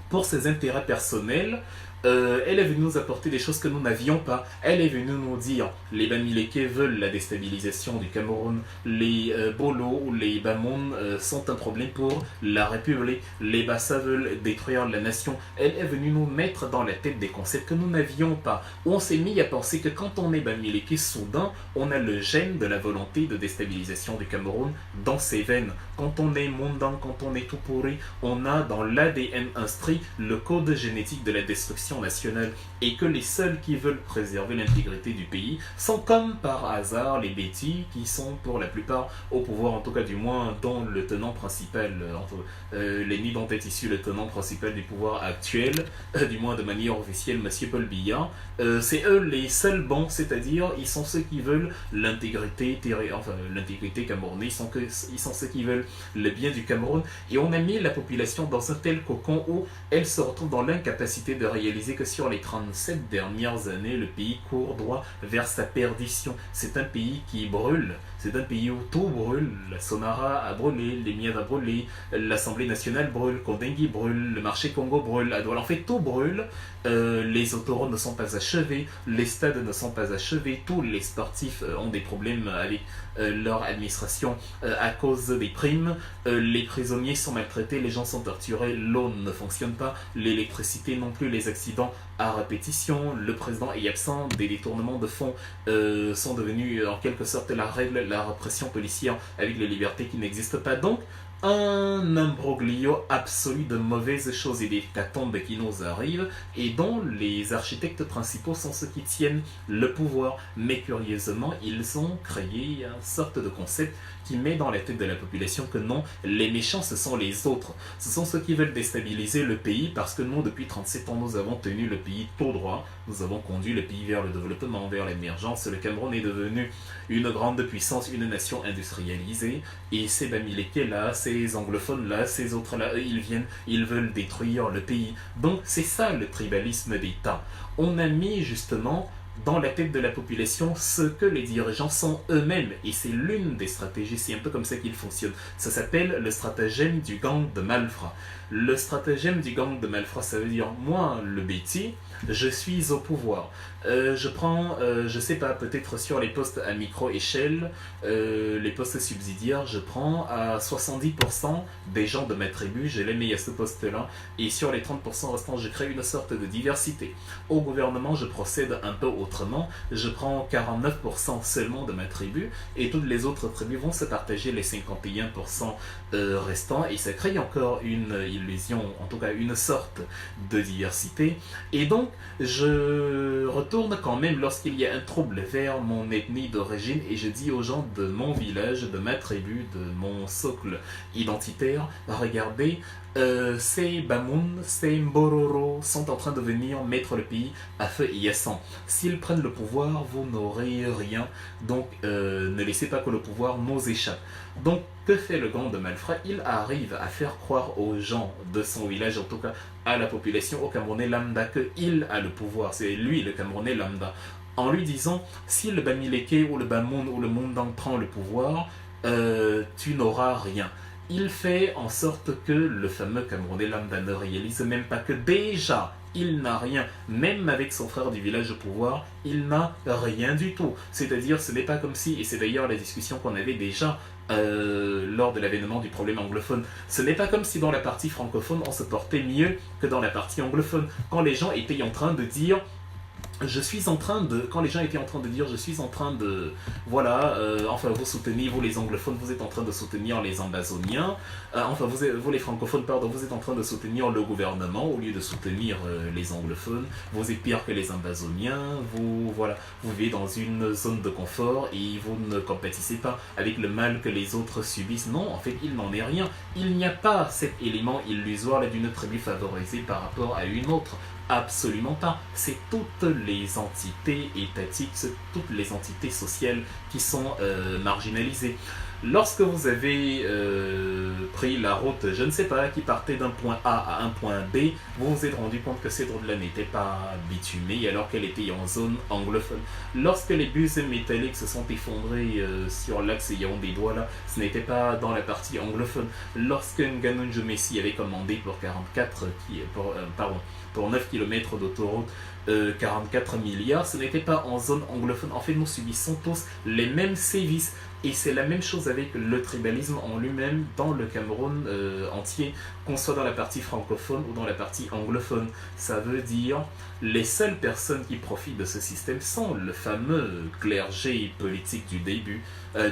pour ses intérêts personnels. Elle est venue nous apporter des choses que nous n'avions pas. Elle est venue nous dire les Bamileke veulent la déstabilisation du Cameroun, les Bolo ou les Bamoun sont un problème pour la République, les Bassa veulent détruire la nation. Elle est venue nous mettre dans la tête des concepts que nous n'avions pas. On s'est mis à penser que quand on est Bamileke, soudain, on a le gène de la volonté de déstabilisation du Cameroun dans ses veines. Quand on est Mondang, quand on est Tupuri, on a dans l'ADN inscrit le code génétique de la destruction nationale et que les seuls qui veulent préserver l'intégrité du pays sont comme par hasard les Bétis qui sont pour la plupart au pouvoir, en tout cas du moins dont le tenant principal, l'ennemi dont est issu le tenant principal du pouvoir actuel, du moins de manière officielle, Monsieur Paul Biya. C'est eux les seuls bons, c'est-à-dire ils sont ceux qui veulent l'intégrité camerounaise, ils sont ceux qui veulent le bien du Cameroun et on a mis la population dans un tel cocon où elle se retrouve dans l'incapacité de réaliser que sur les 37 dernières années, le pays court droit vers sa perdition. C'est un pays qui brûle. C'est un pays où tout brûle. La Sonara a brûlé, l'Emiad a brûlé, l'Assemblée nationale brûle, Kondengui brûle, le marché Congo brûle, Adouala. En fait, tout brûle. Les autoroutes ne sont pas achevées, les stades ne sont pas achevés, tous les sportifs ont des problèmes avec leur administration à cause des primes, les prisonniers sont maltraités, les gens sont torturés, l'eau ne fonctionne pas, l'électricité non plus, les accidents à répétition, le président est absent, des détournements de fonds sont devenus en quelque sorte la règle, la répression policière avec les libertés qui n'existent pas. Donc, un imbroglio absolu de mauvaises choses et des catombes qui nous arrivent et dont les architectes principaux sont ceux qui tiennent le pouvoir. Mais curieusement, ils ont créé une sorte de concept qui met dans la tête de la population que non, les méchants ce sont les autres. Ce sont ceux qui veulent déstabiliser le pays parce que nous, depuis 37 ans, nous avons tenu le pays tout droit. Nous avons conduit le pays vers le développement, vers l'émergence. Le Cameroun est devenu une grande puissance, une nation industrialisée. Et ces Bamileke là, ces anglophones là, ces autres là, eux, ils viennent, ils veulent détruire le pays. Donc c'est ça le tribalisme d'État. On a mis justement dans la tête de la population ce que les dirigeants sont eux-mêmes. Et c'est l'une des stratégies, c'est un peu comme ça qu'il fonctionne. Ça s'appelle le stratagème du gang de Malfra. Le stratagème du gang de Malfra, ça veut dire, moi, le Betty, je suis au pouvoir. Je prends, je sais pas, peut-être sur les postes à micro-échelle, les postes subsidiaires, je prends à 70% des gens de ma tribu, je les mets à ce poste-là, et sur les 30% restants, je crée une sorte de diversité. Au gouvernement, je procède un peu autrement, je prends 49% seulement de ma tribu, et toutes les autres tribus vont se partager les 51% restants, et ça crée encore une illusion, en tout cas une sorte de diversité, et donc je retourne quand même lorsqu'il y a un trouble vers mon ethnie d'origine et je dis aux gens de mon village, de ma tribu, de mon socle identitaire, regardez, ces Bamoun, ces Mbororo sont en train de venir mettre le pays à feu et à sang. S'ils prennent le pouvoir, vous n'aurez rien, donc ne laissez pas que le pouvoir nous échappe. Donc, que fait le grand de Malfra? Il arrive à faire croire aux gens de son village, en tout cas à la population, au Camerounais lambda, qu'il a le pouvoir. C'est lui le Camerounais lambda. En lui disant, si le Bamileke ou le Bamoun ou le Mundang prend le pouvoir, tu n'auras rien. Il fait en sorte que le fameux Camerounais lambda ne réalise même pas que déjà, il n'a rien, même avec son frère du village au pouvoir, il n'a rien du tout. C'est-à-dire, ce n'est pas comme si, et c'est d'ailleurs la discussion qu'on avait déjà lors de l'avènement du problème anglophone, ce n'est pas comme si dans la partie francophone on se portait mieux que dans la partie anglophone. Quand les gens étaient en train de dire quand les gens étaient en train de dire je suis en train de voilà enfin vous soutenez, vous les anglophones vous êtes en train de soutenir les amazoniens, enfin vous les francophones pardon, vous êtes en train de soutenir le gouvernement au lieu de soutenir les anglophones, vous êtes pire que les amazoniens, vous vivez dans une zone de confort et vous ne compétissez pas avec le mal que les autres subissent. Non, en fait il n'en est rien, il n'y a pas cet élément illusoire là d'une tribu favorisée par rapport à une autre. Absolument pas. C'est toutes les entités étatiques, c'est toutes les entités sociales qui sont marginalisées. Lorsque vous avez pris la route, je ne sais pas, qui partait d'un point A à un point B, vous vous êtes rendu compte que cette route-là n'était pas bitumée alors qu'elle était en zone anglophone. Lorsque les bus métalliques se sont effondrés sur l'axe Yaoundé-Douala, ce n'était pas dans la partie anglophone. Lorsque Ngannou Messi avait commandé pour 9 km d'autoroute 44 milliards, ce n'était pas en zone anglophone. En fait, nous subissons tous les mêmes sévices. Et c'est la même chose avec le tribalisme en lui-même dans le Cameroun entier, qu'on soit dans la partie francophone ou dans la partie anglophone. Ça veut dire les seules personnes qui profitent de ce système sont le fameux clergé politique du début,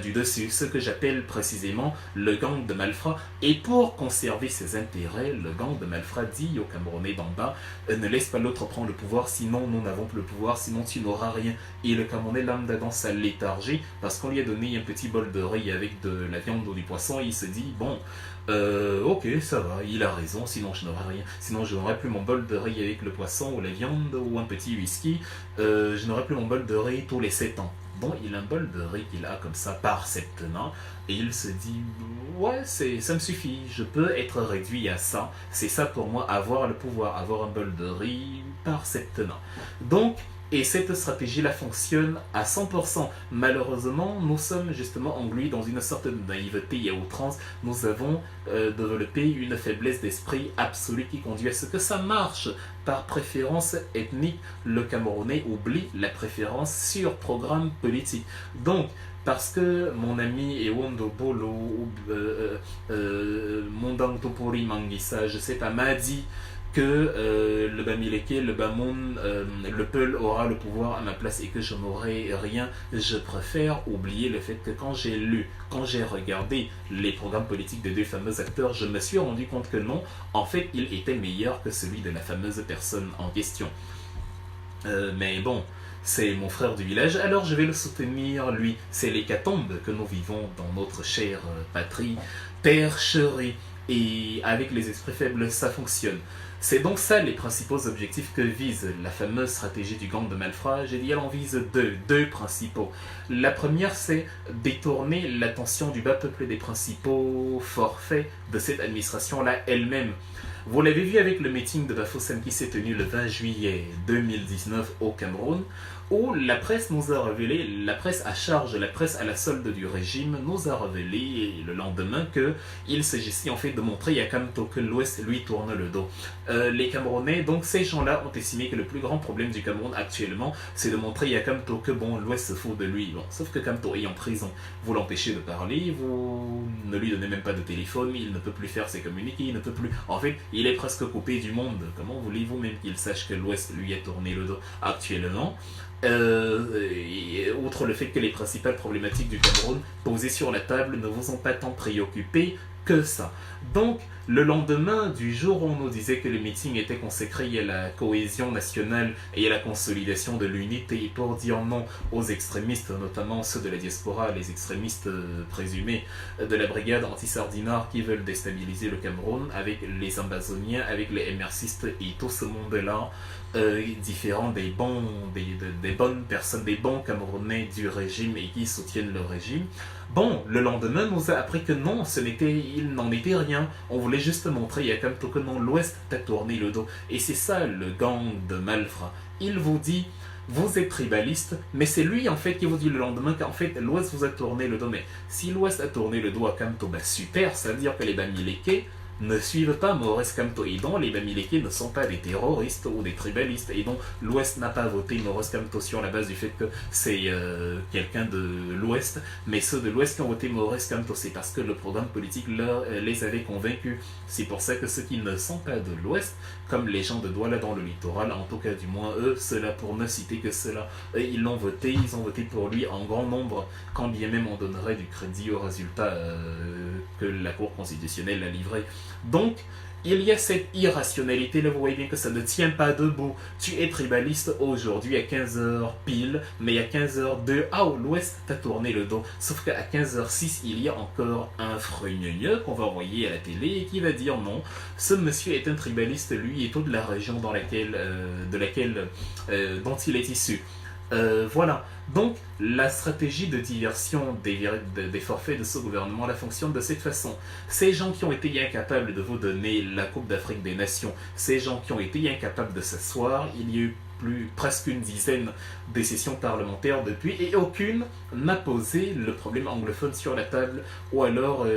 du dessus, ce que j'appelle précisément le gang de Malfra. Et pour conserver ses intérêts, le gang de Malfra dit aux Camerounais d'en bas, ne laisse pas l'autre prendre le pouvoir, sinon nous n'avons plus le pouvoir, sinon tu n'auras rien. Et le Camerounais lambda dans sa léthargie, parce qu'on lui a donné un petit bol de riz avec de la viande ou du poisson, et il se dit, bon, ok, ça va, il a raison, sinon je n'aurai rien. Sinon je n'aurai plus mon bol de riz avec le poisson ou la viande ou un petit whisky, je n'aurai plus mon bol de riz tous les 7 ans. Bon, il a un bol de riz qu'il a comme ça par septenat, et il se dit, ouais, ça me suffit, je peux être réduit à ça. C'est ça pour moi, avoir le pouvoir, avoir un bol de riz par septenat. Donc, et cette stratégie-là fonctionne à 100%. Malheureusement, nous sommes justement englués dans une sorte de naïveté et à outrance. Nous avons développé une faiblesse d'esprit absolue qui conduit à ce que ça marche. Par préférence ethnique, le Camerounais oublie la préférence sur programme politique. Donc, parce que mon ami Ewondo Bolo ou Mondang Topori Mangisa, je sais pas, m'a dit que le Bamileke, le Bamoun, le Peul aura le pouvoir à ma place et que je n'aurai rien, je préfère oublier le fait que quand j'ai regardé les programmes politiques des deux fameux acteurs, je me suis rendu compte que non, en fait, il était meilleur que celui de la fameuse personne en question. Mais bon, c'est mon frère du village, alors je vais le soutenir, lui. C'est l'hécatombe que nous vivons dans notre chère patrie, terre chérie. Et avec les esprits faibles, ça fonctionne. C'est donc ça les principaux objectifs que vise la fameuse stratégie du gang de Malfra. J'ai dit elle en vise deux principaux. La première, c'est détourner l'attention du bas peuple des principaux forfaits de cette administration-là elle-même. Vous l'avez vu avec le meeting de Bafoussam qui s'est tenu le 20 juillet 2019 au Cameroun, où la presse nous a révélé, la presse à charge, la presse à la solde du régime nous a révélé le lendemain qu'il s'agissait en fait de montrer à Kamto que l'Ouest lui tourne le dos. Les Camerounais, donc ces gens-là ont estimé que le plus grand problème du Cameroun actuellement, c'est de montrer à Kamto que bon, l'Ouest se fout de lui. Bon, sauf que Kamto est en prison, vous l'empêchez de parler, vous ne lui donnez même pas de téléphone, il ne peut plus faire ses communiqués, il ne peut plus... En fait, il est presque coupé du monde. Comment voulez-vous même qu'il sache que l'Ouest lui a tourné le dos actuellement? Outre le fait que les principales problématiques du Cameroun posées sur la table ne vous ont pas tant préoccupé que ça. Donc, le lendemain du jour où on nous disait que le meeting était consacré à la cohésion nationale et à la consolidation de l'unité pour dire non aux extrémistes, notamment ceux de la diaspora, les extrémistes présumés de la brigade anti-sardinard qui veulent déstabiliser le Cameroun avec les ambazoniens, avec les MRCistes et tout ce monde-là, différent des bonnes personnes, des bons Camerounais du régime et qui soutiennent le régime. Bon, le lendemain nous a appris que non, il n'en était rien. On voulait juste montrer à Kamto que non, l'Ouest t'a tourné le dos. Et c'est ça le gang de malfrats. Il vous dit, vous êtes tribaliste, mais c'est lui en fait qui vous dit le lendemain qu'en fait l'Ouest vous a tourné le dos. Mais si l'Ouest a tourné le dos à Kamto, bah super, ça veut dire que les Bamileke ne suivent pas Maurice Kamto et donc les Bamileke ne sont pas des terroristes ou des tribalistes et donc l'Ouest n'a pas voté Maurice Kamto sur la base du fait que c'est quelqu'un de l'Ouest, mais ceux de l'Ouest qui ont voté Maurice Kamto c'est parce que le programme politique les avait convaincus. C'est pour ça que ceux qui ne sont pas de l'Ouest, comme les gens de Douala dans le littoral, en tout cas du moins eux, ceux-là pour ne citer que ceux-là, ils l'ont voté, ils ont voté pour lui en grand nombre, quand bien même on donnerait du crédit au résultat que la Cour constitutionnelle a livré. Donc, il y a cette irrationalité, là vous voyez bien que ça ne tient pas debout. Tu es tribaliste aujourd'hui à 15h pile, mais à 15h02, l'Ouest t'a tourné le dos. Sauf qu'à 15h06, il y a encore un freugneux qu'on va envoyer à la télé et qui va dire non, ce monsieur est un tribaliste, lui, et toute la région dont il est issu. Voilà. Donc, la stratégie de diversion des forfaits de ce gouvernement-là fonctionne de cette façon. Ces gens qui ont été incapables de vous donner la Coupe d'Afrique des Nations, ces gens qui ont été incapables de s'asseoir, il y a eu presque une dizaine de sessions parlementaires depuis et aucune n'a posé le problème anglophone sur la table ou alors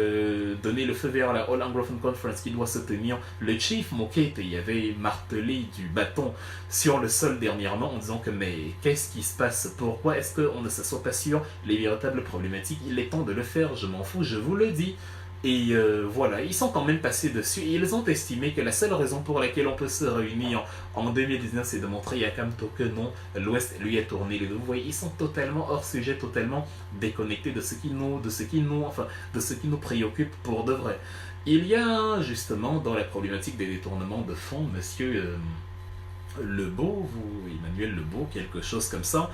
donné le feu vert à la All Anglophone Conference qui doit se tenir. Le chief Mokete y avait martelé du bâton sur le sol dernièrement en disant que mais qu'est-ce qui se passe? Pourquoi est-ce qu'on ne s'assoit pas sur les véritables problématiques? Il est temps de le faire, je m'en fous, je vous le dis. Et voilà, ils sont quand même passés dessus et ils ont estimé que la seule raison pour laquelle on peut se réunir en 2019 c'est de montrer à Kamto que non, l'Ouest lui a tourné les dos. Vous voyez, ils sont totalement hors sujet, totalement déconnectés de ce qui nous préoccupe pour de vrai. Il y a justement dans la problématique des détournements de fonds, monsieur Emmanuel Lebeau, quelque chose comme ça,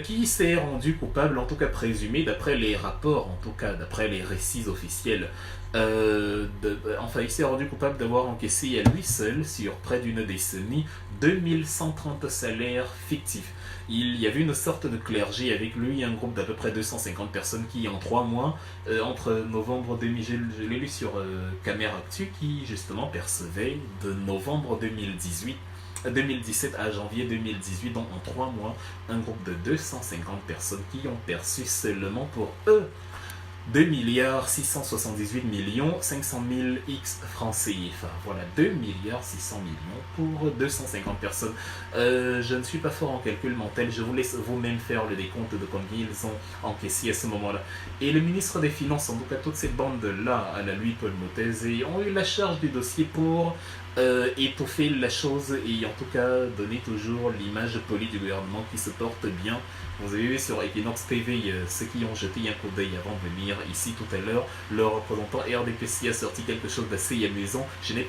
qui s'est rendu coupable, en tout cas présumé, d'après les rapports, en tout cas d'après les récits officiels, il s'est rendu coupable d'avoir encaissé à lui seul, sur près d'une décennie, 2130 salaires fictifs. Il y avait une sorte de clergé avec lui, un groupe d'à peu près 250 personnes qui, en 3 mois, entre novembre 2000, je l'ai lu sur Caméra Actu, qui justement percevait de novembre 2017 à janvier 2018, donc en 3 mois, un groupe de 250 personnes qui ont perçu seulement pour eux 2 678 500 000 X francs CFA. Voilà, 2 600 millions pour 250 personnes. Je ne suis pas fort en calcul mental, je vous laisse vous-même faire le décompte de combien ils ont encaissé à ce moment-là. Et le ministre des Finances, en tout cas toute cette bande-là, à la lui Paul Motese, ont eu la charge du dossier pour étouffer la chose et en tout cas donner toujours l'image polie du gouvernement qui se porte bien. Vous avez vu sur Equinox TV ceux qui ont jeté un coup d'œil avant de venir ici tout à l'heure, le représentant RDPC a sorti quelque chose d'assez amusant. Je n'ai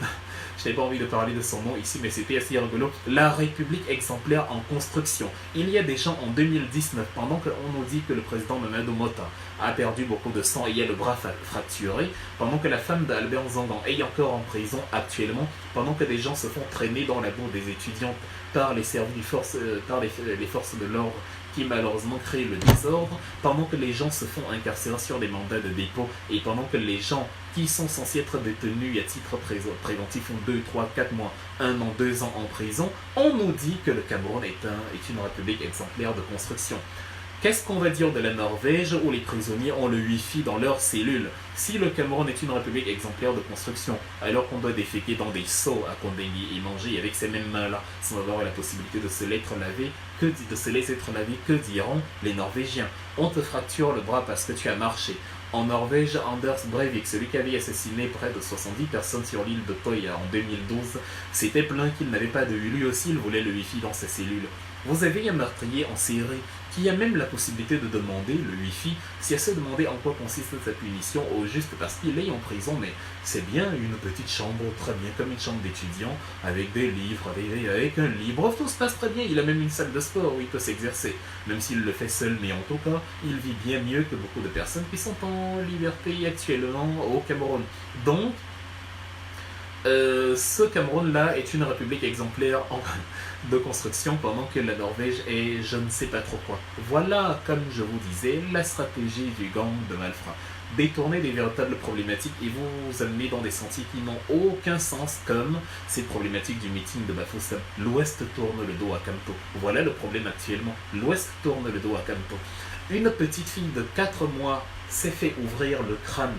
pas envie de parler de son nom ici, mais c'était assez rigolo. La République exemplaire en construction. Il y a des gens en 2019, pendant qu'on nous dit que le président Mamadou Mota a perdu beaucoup de sang et a le bras fracturé, pendant que la femme d'Albert Nzangan est encore en prison actuellement, pendant que des gens se font traîner dans la boue des étudiants par les forces de l'ordre qui malheureusement crée le désordre, pendant que les gens se font incarcérer sur des mandats de dépôt, et pendant que les gens qui sont censés être détenus à titre préventif ont 2, 3, 4 mois, 1 an, 2 ans en prison, on nous dit que le Cameroun est une république exemplaire de construction. Qu'est-ce qu'on va dire de la Norvège où les prisonniers ont le Wi-Fi dans leurs cellules? Si le Cameroun est une république exemplaire de construction, alors qu'on doit déféquer dans des seaux à condamner et manger avec ces mêmes mains-là, sans avoir la possibilité de se laisser être laver, que diront les Norvégiens? On te fracture le bras parce que tu as marché. En Norvège, Anders Breivik, celui qui avait assassiné près de 70 personnes sur l'île de Toya en 2012, s'était plaint qu'il n'avait pas de Wi-Fi. Lui aussi, il voulait le Wi-Fi dans ses cellules. Vous avez un meurtrier en série qui a même la possibilité de demander le Wi-Fi, si elle se demandait en quoi consiste sa punition au juste parce qu'il est en prison, mais c'est bien une petite chambre, très bien, comme une chambre d'étudiant, avec des livres, avec un lit, bref, tout se passe très bien, il a même une salle de sport où il peut s'exercer, même s'il le fait seul, mais en tout cas, il vit bien mieux que beaucoup de personnes qui sont en liberté actuellement au Cameroun. Donc, ce Cameroun-là est une république exemplaire de construction pendant que la Norvège est je ne sais pas trop quoi. Voilà, comme je vous disais, la stratégie du gang de malfrats. Détourner des véritables problématiques et vous amener dans des sentiers qui n'ont aucun sens, comme ces problématiques du meeting de Bafoussam. L'Ouest tourne le dos à Kamto. Voilà le problème actuellement. L'Ouest tourne le dos à Kamto. Une petite fille de 4 mois s'est fait ouvrir le crâne.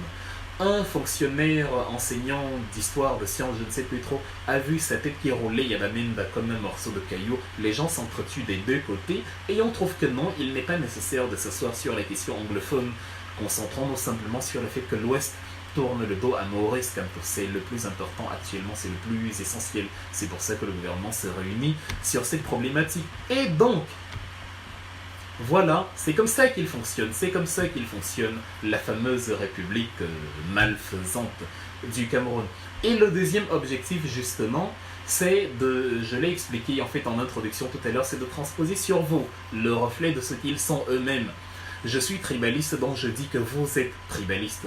Un fonctionnaire enseignant d'histoire, de sciences, je ne sais plus trop, a vu sa tête qui roulait Yabamenda comme un morceau de caillou. Les gens s'entretuent des deux côtés et on trouve que non, il n'est pas nécessaire de s'asseoir sur la question anglophone. Concentrons-nous simplement sur le fait que l'Ouest tourne le dos à Maurice Kamto. C'est le plus important actuellement, c'est le plus essentiel. C'est pour ça que le gouvernement se réunit sur cette problématique. Et donc, voilà, c'est comme ça qu'il fonctionne, la fameuse république malfaisante du Cameroun. Et le deuxième objectif, justement, c'est de, je l'ai expliqué en fait en introduction tout à l'heure, c'est de transposer sur vous le reflet de ce qu'ils sont eux-mêmes. Je suis tribaliste, donc je dis que vous êtes tribaliste.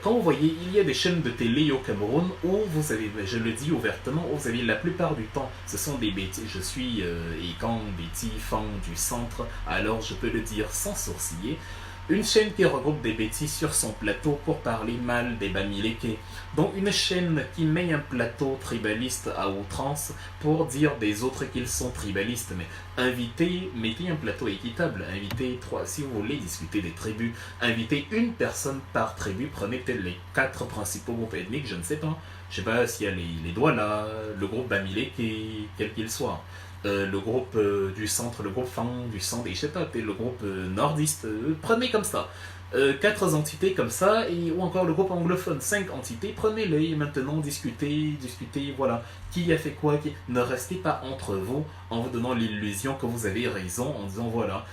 Quand vous voyez, il y a des chaînes de télé au Cameroun où vous avez, je le dis ouvertement, vous avez la plupart du temps, ce sont des bêtises. Je suis Ekan Betty, fan du centre, alors je peux le dire sans sourciller. Une chaîne qui regroupe des bêtises sur son plateau pour parler mal des Bamileke. Donc une chaîne qui met un plateau tribaliste à outrance pour dire des autres qu'ils sont tribalistes. Mais mettez un plateau équitable, invitez trois, si vous voulez discuter des tribus, invitez une personne par tribu, prenez peut-être les 4 principaux groupes ethniques, je ne sais pas s'il y a les Douala, le groupe Bamileke, quel qu'il soit. Le groupe du centre, le groupe fan du centre, et je sais pas, le groupe nordiste, prenez comme ça. 4 entités comme ça, ou encore le groupe anglophone, 5 entités, prenez-les et maintenant discutez, voilà. Qui a fait quoi, ne restez pas entre vous en vous donnant l'illusion que vous avez raison, en disant voilà,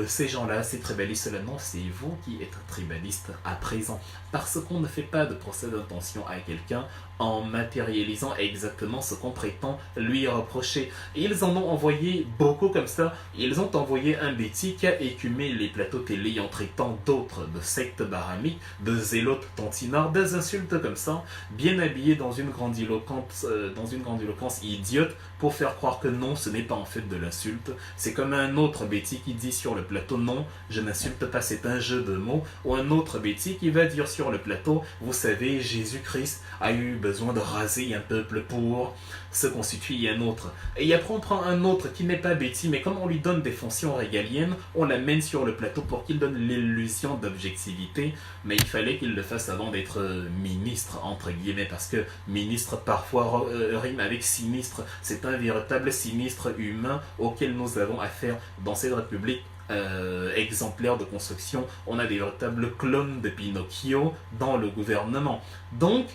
ces gens-là, ces tribalistes-là, non, c'est vous qui êtes tribaliste à présent. Parce qu'on ne fait pas de procès d'intention à quelqu'un en matérialisant exactement ce qu'on prétend lui reprocher. Et ils en ont envoyé beaucoup comme ça. Ils ont envoyé un Betty qui a écumé les plateaux télé en traitant d'autres de sectes baramiques, de zélotes tantinards, des insultes comme ça, bien habillés dans une grandiloquence idiote pour faire croire que non, ce n'est pas en fait de l'insulte. C'est comme un autre Betty qui dit sur le plateau non, je n'insulte pas, c'est un jeu de mots, ou un autre Betty qui va dire sur le plateau, vous savez, Jésus-Christ a eu besoin de raser un peuple pour se constituer un autre. Et après on prend un autre qui n'est pas Betty, mais comme on lui donne des fonctions régaliennes, on l'amène sur le plateau pour qu'il donne l'illusion d'objectivité, mais il fallait qu'il le fasse avant d'être ministre, entre guillemets, parce que ministre parfois rime avec sinistre. C'est un véritable sinistre humain auquel nous avons affaire dans cette république exemplaire de construction. On a des véritables clones de Pinocchio dans le gouvernement. Donc,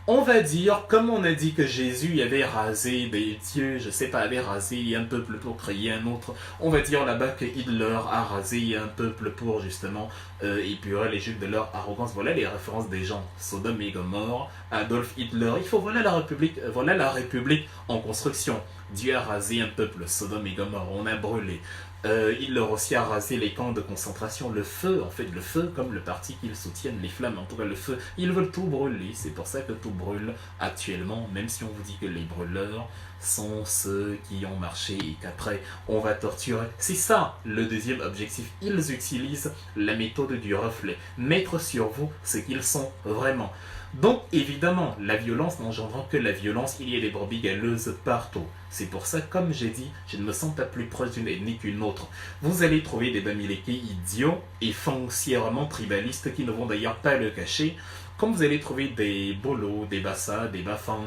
on va dire, comme on a dit que Jésus avait rasé des dieux, je sais pas, avait rasé un peuple pour créer un autre, on va dire là-bas que Hitler a rasé un peuple pour justement épurer les juifs de leur arrogance. Voilà les références des gens. Sodome et Gomorrhe, Adolf Hitler, il faut, voilà la République en construction. Dieu a rasé un peuple, Sodome et Gomorrhe, on a brûlé. il leur aussi a rasé les camps de concentration. Le feu, en fait, le feu, comme le parti qu'ils soutiennent, les flammes, en tout cas le feu, ils veulent tout brûler. C'est pour ça que tout brûle actuellement, même si on vous dit que les brûleurs sont ceux qui ont marché et qu'après on va torturer. C'est ça le deuxième objectif. Ils utilisent la méthode du reflet, mettre sur vous ce qu'ils sont vraiment. Donc évidemment, la violence n'engendrant que la violence, il y a des brebis galeuses partout. C'est pour ça, comme j'ai dit, je ne me sens pas plus proche d'une ethnie qu'une autre. Vous allez trouver des Bamileke idiots et foncièrement tribalistes qui ne vont d'ailleurs pas le cacher, comme vous allez trouver des Bolos, des Bassa, des Bafang,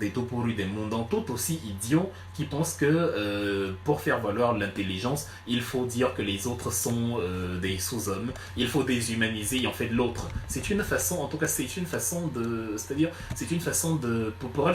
des Topuru, des Mondans, tout aussi idiots, qui pensent que pour faire valoir l'intelligence, il faut dire que les autres sont des sous-hommes, il faut déshumaniser en fait l'autre. C'est une façon, en tout cas c'est une façon de, c'est-à-dire c'est une façon de, pour eux,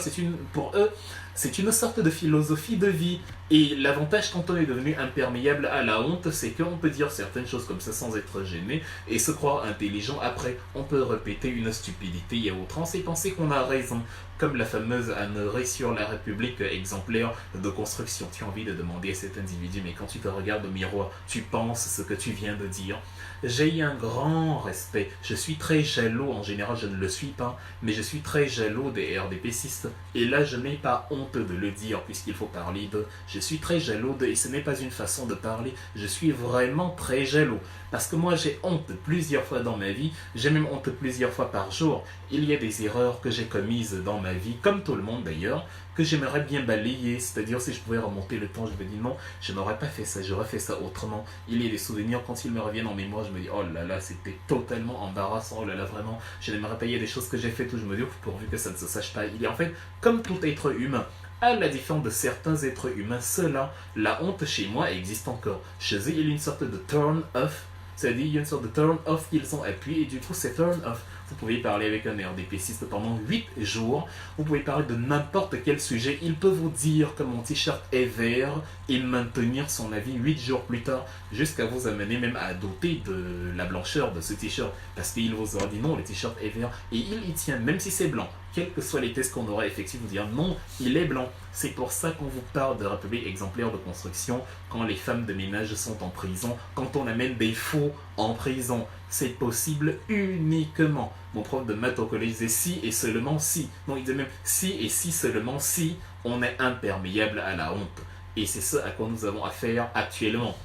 pour eux, c'est une sorte de philosophie de vie. Et l'avantage quand on est devenu imperméable à la honte, c'est qu'on peut dire certaines choses comme ça sans être gêné et se croire intelligent. Après, on peut répéter une stupidité à outrance et penser qu'on a raison. Comme la fameuse Anne sur la République exemplaire de construction. Tu as envie de demander à cet individu, mais quand tu te regardes au miroir, tu penses ce que tu viens de dire. J'ai un grand respect. Je suis très jaloux, en général je ne le suis pas, mais je suis très jaloux des RDPcistes. Et là, je n'ai pas honte de le dire, puisqu'il faut parler de... Je suis très jaloux de... Et ce n'est pas une façon de parler, je suis vraiment très jaloux. Parce que moi, j'ai honte plusieurs fois dans ma vie, j'ai même honte plusieurs fois par jour. Il y a des erreurs que j'ai commises dans ma vie, comme tout le monde d'ailleurs, que j'aimerais bien balayer. C'est-à-dire, si je pouvais remonter le temps, je me dis non, je n'aurais pas fait ça, j'aurais fait ça autrement. Il y a des souvenirs, quand ils me reviennent en mémoire, je me dis oh là là, c'était totalement embarrassant, oh là là, vraiment, je n'aimerais pas, il y a des choses que j'ai faites où je me dis pourvu que ça ne se sache pas. Il est en fait comme tout être humain. À la différence de certains êtres humains, ceux-là, la honte chez moi existe encore. Chez eux, il y a une sorte de turn-off. C'est-à-dire, il y a une sorte de turn-off qu'ils ont appuyé et du coup, c'est turn-off. Vous pouvez parler avec un RDPciste pendant 8 jours. Vous pouvez parler de n'importe quel sujet. Il peut vous dire que mon t-shirt est vert et maintenir son avis 8 jours plus tard, jusqu'à vous amener même à douter de la blancheur de ce t-shirt. Parce qu'il vous aura dit non, le t-shirt est vert. Et il y tient, même si c'est blanc. Quels que soient les tests qu'on aura effectués, vous dire non, il est blanc. C'est pour ça qu'on vous parle de République exemplaire de construction quand les femmes de ménage sont en prison, quand on amène des faux en prison. C'est possible uniquement. Mon prof de maths au collège disait si et seulement si. Non, il disait même si et si seulement si on est imperméable à la honte. Et c'est ce à quoi nous avons affaire actuellement.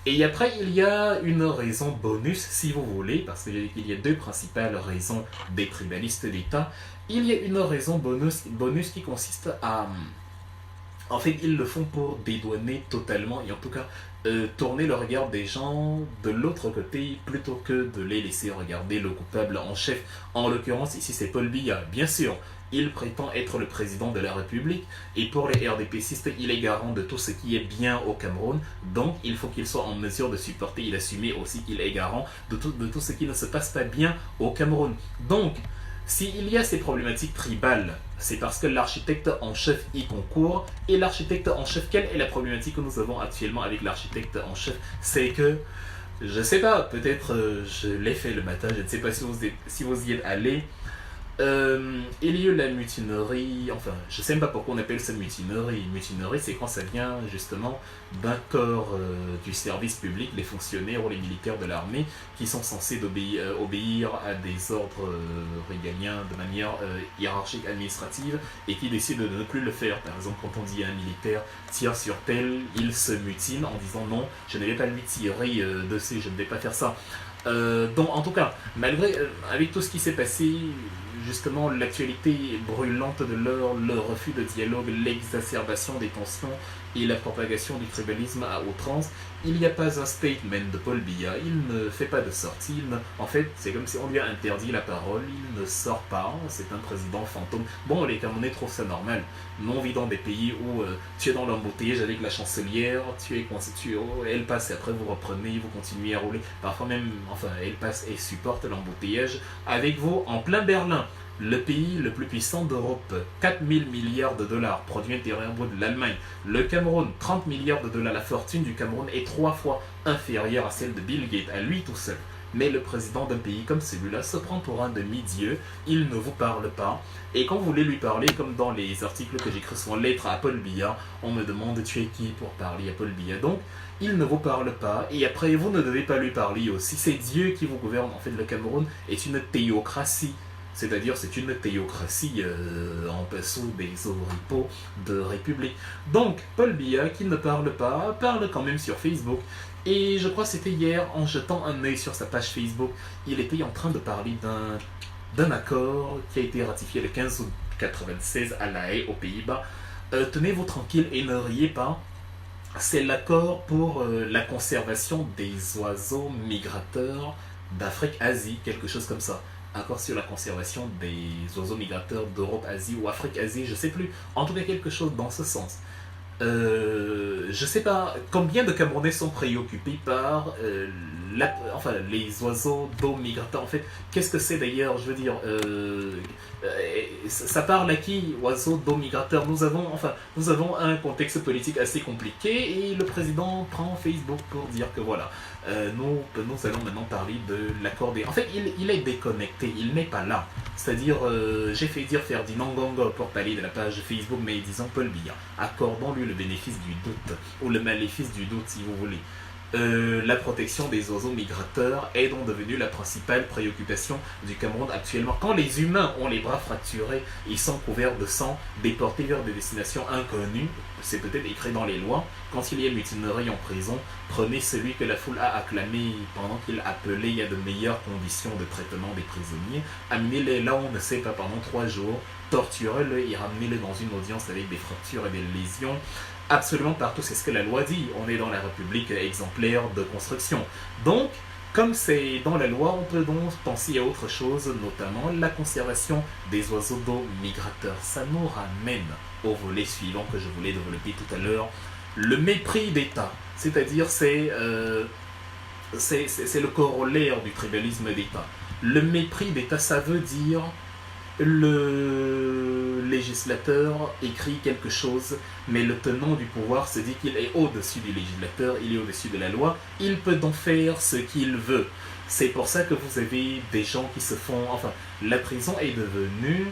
Et après, il y a une raison bonus, si vous voulez, parce qu'il y a deux principales raisons des tribalistes d'État. Il y a une raison bonus qui consiste à... En fait, ils le font pour dédouaner totalement, et en tout cas, tourner le regard des gens de l'autre côté, plutôt que de les laisser regarder le coupable en chef. En l'occurrence, ici, c'est Paul Biya, bien sûr. Il prétend être le président de la République et pour les RDPcistes, il est garant de tout ce qui est bien au Cameroun. Donc, il faut qu'il soit en mesure de supporter et d'assumer aussi qu'il est garant de tout ce qui ne se passe pas bien au Cameroun. Donc, s'il y a ces problématiques tribales, c'est parce que l'architecte en chef y concourt. Et l'architecte en chef, quelle est la problématique que nous avons actuellement avec l'architecte en chef? C'est que, je ne sais pas, peut-être je l'ai fait le matin, je ne sais pas si vous y êtes allé. Il y a eu la mutinerie, enfin, je ne sais même pas pourquoi on appelle ça mutinerie. Mutinerie, c'est quand ça vient justement d'un corps du service public, les fonctionnaires ou les militaires de l'armée qui sont censés obéir à des ordres régaliens de manière hiérarchique administrative et qui décident de ne plus le faire. Par exemple, quand on dit à un militaire tire sur tel, il se mutine en disant non, je ne vais pas lui tirer dessus, je ne vais pas faire ça. Donc en tout cas, malgré avec tout ce qui s'est passé, justement l'actualité brûlante de l'heure, le refus de dialogue, l'exacerbation des tensions et la propagation du tribalisme à outrance, il n'y a pas un statement de Paul Biya, il ne fait pas de sortie, en fait c'est comme si on lui a interdit la parole, il ne sort pas, c'est un président fantôme. Bon, les Camerounais trouvent ça normal, nous on vit dans des pays où tu es dans l'embouteillage avec la chancelière, elle passe et après vous reprenez, vous continuez à rouler, parfois même, enfin elle passe et supporte l'embouteillage avec vous en plein Berlin. Le pays le plus puissant d'Europe, 4 000 milliards de dollars, produit intérieur brut de l'Allemagne. Le Cameroun, 30 milliards de dollars. La fortune du Cameroun est 3 fois inférieure à celle de Bill Gates, à lui tout seul. Mais le président d'un pays comme celui-là se prend pour un demi-dieu, il ne vous parle pas. Et quand vous voulez lui parler, comme dans les articles que j'écris sur lettre à Paul Biya, on me demande tu es qui pour parler à Paul Biya. Donc, il ne vous parle pas, et après vous ne devez pas lui parler aussi. C'est Dieu qui vous gouverne. En fait, le Cameroun est une théocratie. C'est-à-dire, c'est une théocratie en sous des oripeaux de république. Donc, Paul Biya, qui ne parle pas, parle quand même sur Facebook. Et je crois que c'était hier, en jetant un œil sur sa page Facebook, il était en train de parler d'un accord qui a été ratifié le 15 août 1996 à La Haye, aux Pays-Bas. Tenez-vous tranquille et ne riez pas. C'est l'accord pour la conservation des oiseaux migrateurs d'Afrique-Asie, quelque chose comme ça. Accord sur la conservation des oiseaux migrateurs d'Europe-Asie ou Afrique-Asie, je sais plus. En tout cas, quelque chose dans ce sens. Je sais pas combien de Camerounais sont préoccupés par les oiseaux d'eau migrateurs. En fait, qu'est-ce que c'est d'ailleurs? Je veux dire, ça parle à qui, oiseaux d'eau migrateurs? Nous avons un contexte politique assez compliqué et le président prend Facebook pour dire que voilà, nous allons maintenant parler de l'accord des... En fait, il est déconnecté, il n'est pas là. C'est-à-dire, j'ai fait dire Ferdinand Ngongo pour parler de la page Facebook, mais disons Paul Biya. Accordons-lui le bénéfice du doute, ou le maléfice du doute si vous voulez. La protection des oiseaux migrateurs est donc devenue la principale préoccupation du Cameroun actuellement. Quand les humains ont les bras fracturés, ils sont couverts de sang, déportés vers des destinations inconnues, c'est peut-être écrit dans les lois. Quand il y a mutinerie en prison, prenez celui que la foule a acclamé pendant qu'il appelait il y a de meilleures conditions de traitement des prisonniers, amenez-les là on ne sait pas pendant 3 jours, torturez-le et ramenez-le dans une audience avec des fractures et des lésions. Absolument partout, c'est ce que la loi dit. On est dans la République exemplaire de construction. Donc, comme c'est dans la loi, on peut donc penser à autre chose, notamment la conservation des oiseaux d'eau migrateurs. Ça nous ramène au volet suivant que je voulais développer tout à l'heure, le mépris d'État. C'est-à-dire, c'est le corollaire du tribalisme d'État. Le mépris d'État, ça veut dire le législateur écrit quelque chose, mais le tenant du pouvoir se dit qu'il est au-dessus du législateur, il est au-dessus de la loi, il peut donc faire ce qu'il veut. C'est pour ça que vous avez des gens qui se font... Enfin, la prison est devenue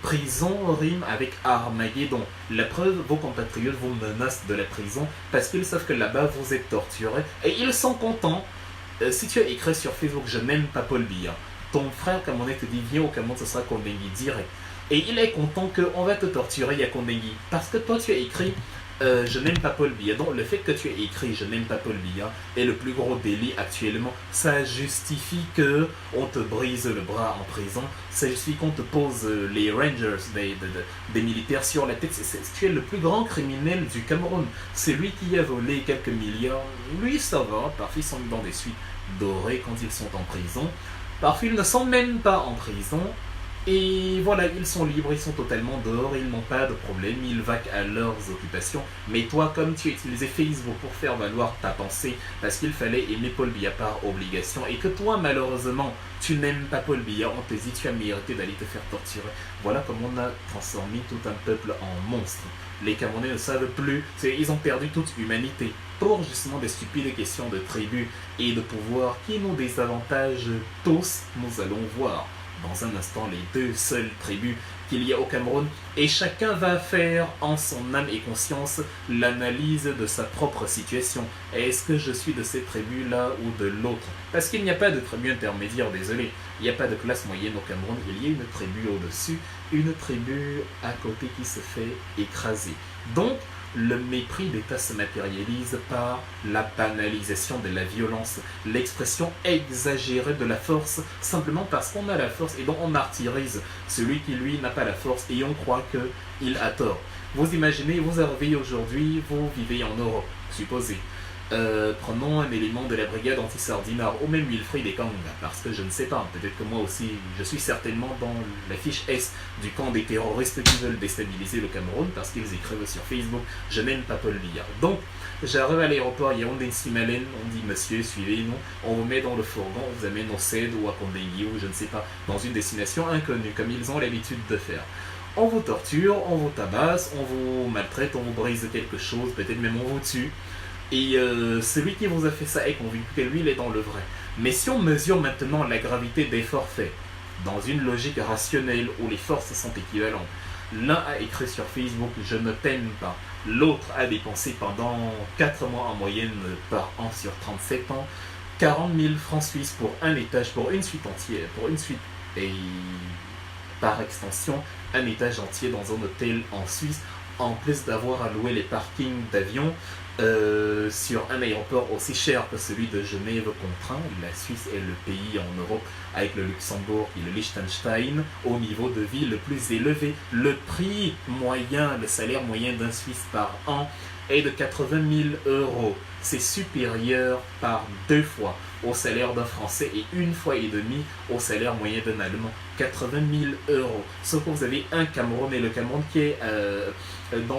prison rime avec Armageddon. La preuve, vos compatriotes vous menacent de la prison parce qu'ils savent que là-bas vous êtes torturés et ils sont contents. Si tu as écrit sur Facebook « Je n'aime pas Paul Biya », ton frère Camerounais te dit viens au Cameroun, ce sera Kondengui direct. Et il est content qu'on va te torturer à Kondengui. Parce que toi tu as écrit je n'aime pas Paul Biya. Donc le fait que tu aies écrit je n'aime pas Paul Biya est le plus gros délit actuellement. Ça justifie qu'on te brise le bras en prison. Ça justifie qu'on te pose les rangers, des militaires sur la tête. Tu es le plus grand criminel du Cameroun. C'est lui qui a volé quelques milliards. Lui ça va, parfois ils sont dans des suites dorées quand ils sont en prison. Parfois, ils ne sont même pas en prison. Et voilà, ils sont libres, ils sont totalement dehors, ils n'ont pas de problème, ils vaquent à leurs occupations. Mais toi, comme tu as utilisé Facebook pour faire valoir ta pensée, parce qu'il fallait aimer Paul Biya par obligation, et que toi, malheureusement, tu n'aimes pas Paul Biya, on te dit tu as mérité d'aller te faire torturer. Voilà comme on a transformé tout un peuple en monstre. Les Camerounais ne savent plus, ils ont perdu toute humanité pour justement des stupides questions de tribu et de pouvoir qui nous désavantage tous. Nous allons voir dans un instant les 2 seules tribus qu'il y a au Cameroun et chacun va faire en son âme et conscience l'analyse de sa propre situation. Est-ce que je suis de cette tribu-là ou de l'autre? Parce qu'il n'y a pas de tribu intermédiaire, désolé. Il n'y a pas de classe moyenne au Cameroun. Il y a une tribu au-dessus, une tribu à côté qui se fait écraser. Donc, le mépris d'État se matérialise par la banalisation de la violence, l'expression exagérée de la force, simplement parce qu'on a la force et donc on martyrise celui qui lui n'a pas la force et on croit qu'il a tort. Vous imaginez, vous arrivez aujourd'hui, vous vivez en Europe, supposez. Prenons un élément de la brigade anti-Sardinard ou même Wilfried et Kanga, parce que je ne sais pas, peut-être que moi aussi je suis certainement dans la fiche S du camp des terroristes qui veulent déstabiliser le Cameroun parce qu'ils écrivent sur Facebook je n'aime pas Paul Biya. Donc j'arrive à l'aéroport Yaoundé-Nsimalen, on dit monsieur suivez-nous, on vous met dans le fourgon, on vous amène au CED ou à Kondengui ou je ne sais pas, dans une destination inconnue comme ils ont l'habitude de faire. On vous torture, on vous tabasse, on vous maltraite, on vous brise quelque chose, peut-être même on vous tue. Et celui qui vous a fait ça est convaincu que lui, il est dans le vrai. Mais si on mesure maintenant la gravité des forfaits, dans une logique rationnelle où les forces sont équivalentes, l'un a écrit sur Facebook « Je ne t'aime pas », l'autre a dépensé pendant 4 mois en moyenne par an sur 37 ans 40 000 francs suisses pour un étage, pour une suite entière, pour une suite et par extension un étage entier dans un hôtel en Suisse, en plus d'avoir à louer les parkings d'avions sur un aéroport aussi cher que celui de Genève contraint. La Suisse est le pays en Europe avec le Luxembourg et le Liechtenstein au niveau de vie le plus élevé. Le prix moyen, le salaire moyen d'un Suisse par an est de 80 000 €. C'est supérieur par 2 fois au salaire d'un Français et 1 fois et demi au salaire moyen d'un Allemand. 80 000 €. Sauf que vous avez un Cameroun, et le Cameroun qui est,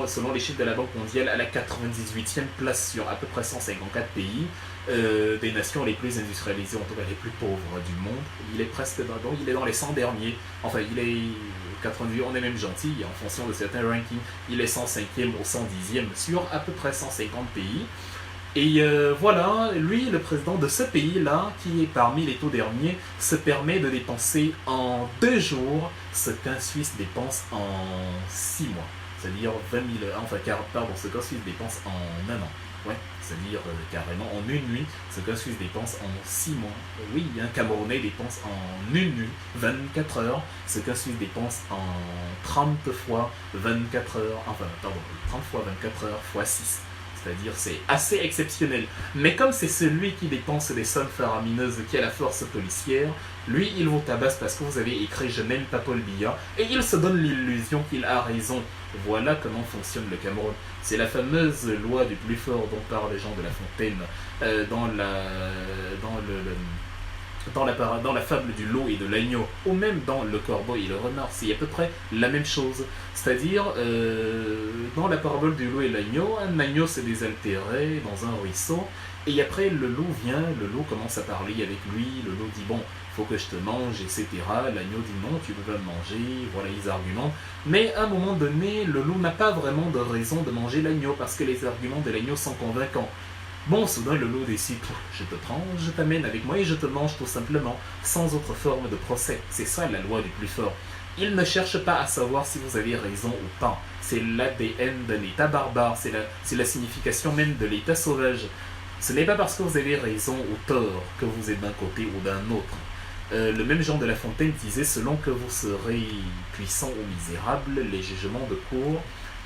selon les chiffres de la Banque mondiale, à la 98e place sur à peu près 154 pays, des nations les plus industrialisées, en tout cas les plus pauvres du monde. Il est presque il est dans les 100 derniers. Enfin, il est 98, on est même gentil, en fonction de certains rankings. Il est 105e ou 110e sur à peu près 150 pays. Et voilà, lui, le président de ce pays-là, qui est parmi les tout derniers, se permet de dépenser en 2 jours ce qu'un Suisse dépense en 6 mois. C'est-à-dire 20 000, enfin, pardon, ce qu'un Suisse dépense en 1 an. Ouais, c'est-à-dire carrément en une nuit, ce qu'un Suisse dépense en 6 mois. Oui, un Camerounais dépense en une nuit, 24 heures, ce qu'un Suisse dépense en 30 fois 24 heures, enfin, pardon, 30 fois 24 heures fois 6. C'est-à-dire c'est assez exceptionnel. Mais comme c'est celui qui dépense des sommes faramineuses qui a la force policière, lui, il vous tabasse parce que vous avez écrit « Je n'aime pas Paul Biya » et il se donne l'illusion qu'il a raison. Voilà comment fonctionne le Cameroun. C'est la fameuse loi du plus fort dont parlent les gens de La Fontaine dans la fable du loup et de l'agneau, ou même dans le corbeau et le renard, c'est à peu près la même chose. C'est-à-dire, dans la parabole du loup et l'agneau, un agneau s'est désaltéré dans un ruisseau, et après le loup vient, le loup commence à parler avec lui, le loup dit bon, faut que je te mange, etc. L'agneau dit non, tu peux pas me manger, voilà les arguments. Mais à un moment donné, le loup n'a pas vraiment de raison de manger l'agneau, parce que les arguments de l'agneau sont convaincants. Bon, soudain le loup décide, je te prends, je t'amène avec moi et je te mange tout simplement, sans autre forme de procès. C'est ça la loi du plus fort. Il ne cherche pas à savoir si vous avez raison ou pas. C'est l'ADN d'un état barbare, c'est la signification même de l'état sauvage. Ce n'est pas parce que vous avez raison ou tort que vous êtes d'un côté ou d'un autre. Le même Jean de La Fontaine disait, selon que vous serez puissant ou misérable, les jugements de cour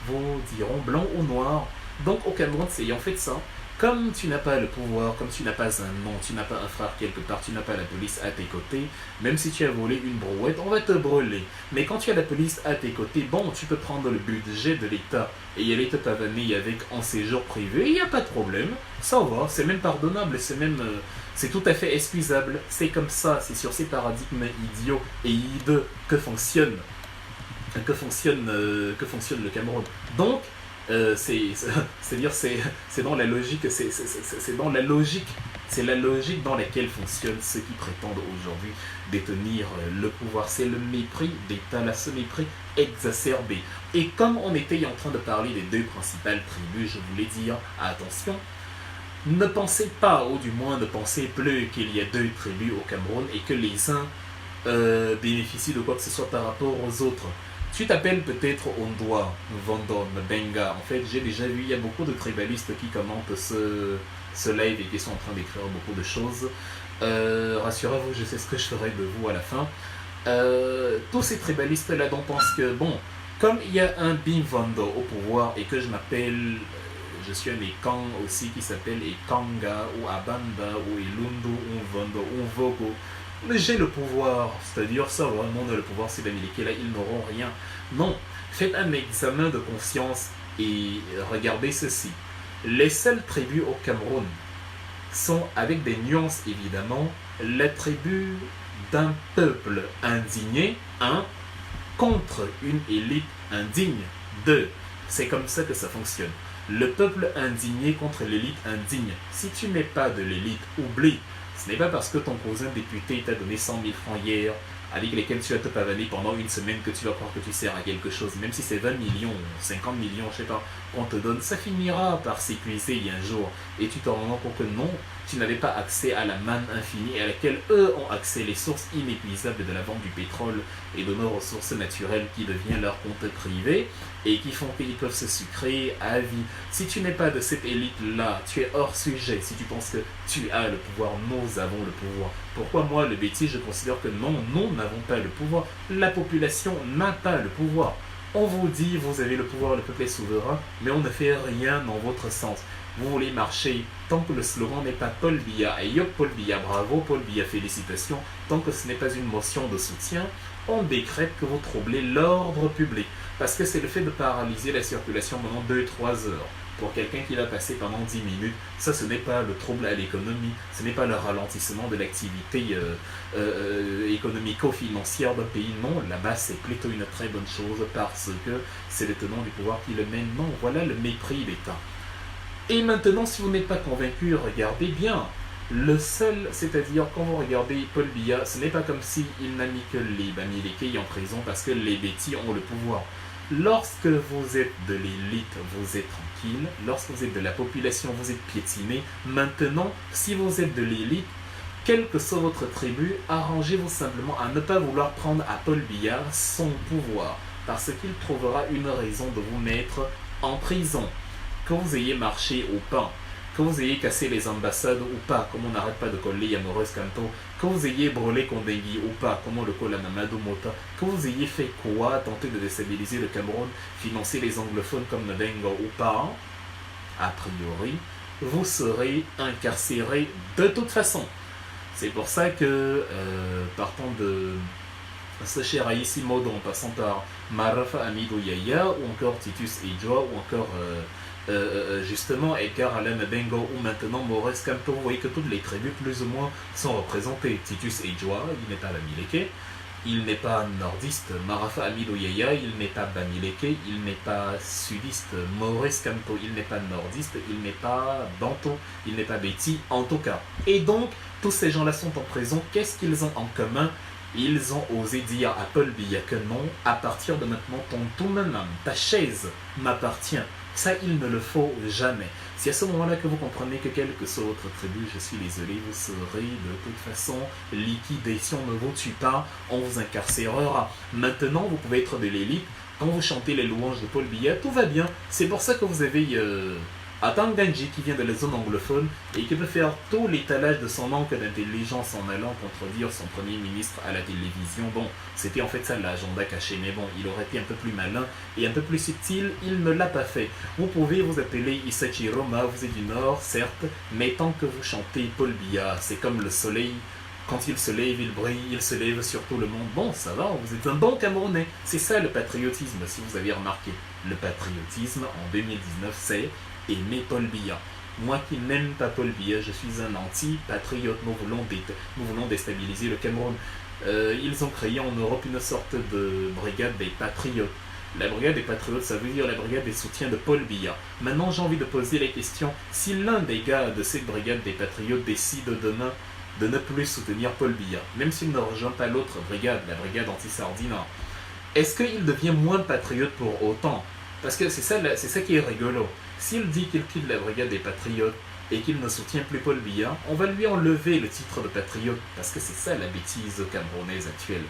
vous diront blanc ou noir. Donc au Cameroun, c'est en fait ça. Comme tu n'as pas le pouvoir, comme tu n'as pas un nom, tu n'as pas un frère quelque part, tu n'as pas la police à tes côtés, même si tu as volé une brouette, on va te brûler. Mais quand tu as la police à tes côtés, bon, tu peux prendre le budget de l'État et aller te pavaner avec en séjour privé, il n'y a pas de problème, ça va, c'est même pardonnable, c'est tout à fait excusable. C'est comme ça, c'est sur ces paradigmes idiots et hideux que fonctionne le Cameroun. Donc, c'est dans la logique, c'est la logique dans laquelle fonctionnent ceux qui prétendent aujourd'hui détenir le pouvoir. C'est le mépris d'État, là, ce mépris exacerbé. Et comme on était en train de parler des 2 principales tribus, je voulais dire, attention, ne pensez pas, ou du moins ne pensez plus qu'il y a 2 tribus au Cameroun et que les uns bénéficient de quoi que ce soit par rapport aux autres. Tu t'appelles peut-être Ondoa, Vondon, Benga. En fait, j'ai déjà vu, il y a beaucoup de tribalistes qui commentent ce live et qui sont en train d'écrire beaucoup de choses. Rassurez-vous, je sais ce que je ferai de vous à la fin. Tous ces tribalistes-là dont pensent que, bon, comme il y a un Bimvondo au pouvoir et que je m'appelle, je suis un Ekang aussi qui s'appelle Ekanga ou Abanda ou Ilundu ou Vondo ou Vogo. Mais j'ai le pouvoir, c'est-à-dire ça, vraiment, le pouvoir, c'est d'Amérique, là, ils n'auront rien. Non, faites un examen de conscience et regardez ceci. Les seules tribus au Cameroun sont, avec des nuances évidemment, la tribu d'un peuple indigné, 1, contre une élite indigne, 2. C'est comme ça que ça fonctionne. Le peuple indigné contre l'élite indigne. Si tu n'es pas de l'élite, oublie. Ce n'est pas parce que ton cousin député t'a donné 100 000 francs hier avec lesquels tu vas te pavaner pendant une semaine que tu vas croire que tu sers à quelque chose, même si c'est 20 millions, 50 millions, je sais pas, qu'on te donne, ça finira par s'épuiser un jour. Et tu te rends compte que non, tu n'avais pas accès à la manne infinie à laquelle eux ont accès, les sources inépuisables de la vente du pétrole et de nos ressources naturelles qui devient leur compte privé et qui font qu'ils peuvent se sucrer à vie. Si tu n'es pas de cette élite-là, tu es hors sujet. Si tu penses que tu as le pouvoir, nous avons le pouvoir. Pourquoi moi, le bêtise, je considère que non, nous n'avons pas le pouvoir. La population n'a pas le pouvoir. On vous dit, vous avez le pouvoir, le peuple est souverain, mais on ne fait rien dans votre sens. Vous voulez marcher, tant que le slogan n'est pas Paul Biya, et yo Paul Biya, bravo, Paul Biya, félicitations, tant que ce n'est pas une motion de soutien, on décrète que vous troublez l'ordre public. Parce que c'est le fait de paralyser la circulation pendant 2-3 heures. Pour quelqu'un qui va passer pendant 10 minutes, ça ce n'est pas le trouble à l'économie, ce n'est pas le ralentissement de l'activité économico-financière d'un pays. Non, là-bas c'est plutôt une très bonne chose parce que c'est le tenant du pouvoir qui le mène. Non, voilà le mépris d'État. Et maintenant, si vous n'êtes pas convaincu, regardez bien. Le seul, c'est-à-dire quand vous regardez Paul Biya, ce n'est pas comme s'il n'a mis que les Bamileke en prison parce que les bêtis ont le pouvoir. Lorsque vous êtes de l'élite, vous êtes tranquille. Lorsque vous êtes de la population, vous êtes piétiné. Maintenant, si vous êtes de l'élite, quelle que soit votre tribu, arrangez-vous simplement à ne pas vouloir prendre à Paul Biya son pouvoir, parce qu'il trouvera une raison de vous mettre en prison. Que vous ayez marché ou pas, que vous ayez cassé les ambassades ou pas, comme on n'arrête pas de coller Yamores Kanto, que vous ayez brûlé Kondengui ou pas, comme on le colle à Namadou Mota, que vous ayez fait quoi, tenter de déstabiliser le Cameroun, financer les anglophones comme Nadengo ou pas, a priori, vous serez incarcéré de toute façon. C'est pour ça que, partant de ce cher Aïssi Modo, en passant par Marafa Amidou Yaya, ou encore Titus Edjoa, ou encore justement Edgar Allan Bengo, ou maintenant Maurice Campo, vous voyez que toutes les tribus plus ou moins sont représentées. Titus Edjoa, il n'est pas Bamileke, il n'est pas nordiste. Marafa Amidou Yaya, il n'est pas Bamileke, il n'est pas sudiste. Maurice Campo, il n'est pas nordiste, il n'est pas Banto, il n'est pas Betty, en tout cas. Et donc, tous ces gens-là sont en prison. Qu'est-ce qu'ils ont en commun? Ils ont osé dire à Paul Biya que non, à partir de maintenant, ton Toumanam, ta chaise m'appartient. Ça, il ne le faut jamais. C'est à ce moment-là que vous comprenez que quelle que soit votre tribu, je suis désolé, vous serez de toute façon liquidé. Si on ne vous tue pas, on vous incarcérera. Maintenant, vous pouvez être de l'élite. Quand vous chantez les louanges de Paul Biya, tout va bien. C'est pour ça que vous avez Atan Ganji qui vient de la zone anglophone et qui peut faire tout l'étalage de son manque d'intelligence en allant contredire son premier ministre à la télévision. Bon, c'était en fait ça l'agenda caché, mais bon, il aurait été un peu plus malin et un peu plus subtil, il ne l'a pas fait. Vous pouvez vous appeler Isachi Roma, vous êtes du Nord, certes, mais tant que vous chantez Paul Biya, c'est comme le soleil. Quand il se lève, il brille, il se lève sur tout le monde. Bon, ça va, vous êtes un bon Camerounais. C'est ça le patriotisme, si vous avez remarqué. Le patriotisme, en 2019, c'est aimer Paul Biya. Moi qui n'aime pas Paul Biya, je suis un anti-patriote. Nous voulons déstabiliser le Cameroun. Ils ont créé en Europe une sorte de brigade des patriotes. La brigade des patriotes, ça veut dire la brigade des soutiens de Paul Biya. Maintenant, j'ai envie de poser la question. Si l'un des gars de cette brigade des patriotes décide demain de ne plus soutenir Paul Biya, même s'il ne rejoint pas l'autre brigade, la brigade anti-Sardina, est-ce qu'il devient moins patriote pour autant? Parce que c'est ça qui est rigolo. S'il dit qu'il quitte la brigade des patriotes et qu'il ne soutient plus Paul Biya, on va lui enlever le titre de patriote, parce que c'est ça la bêtise camerounaise actuelle.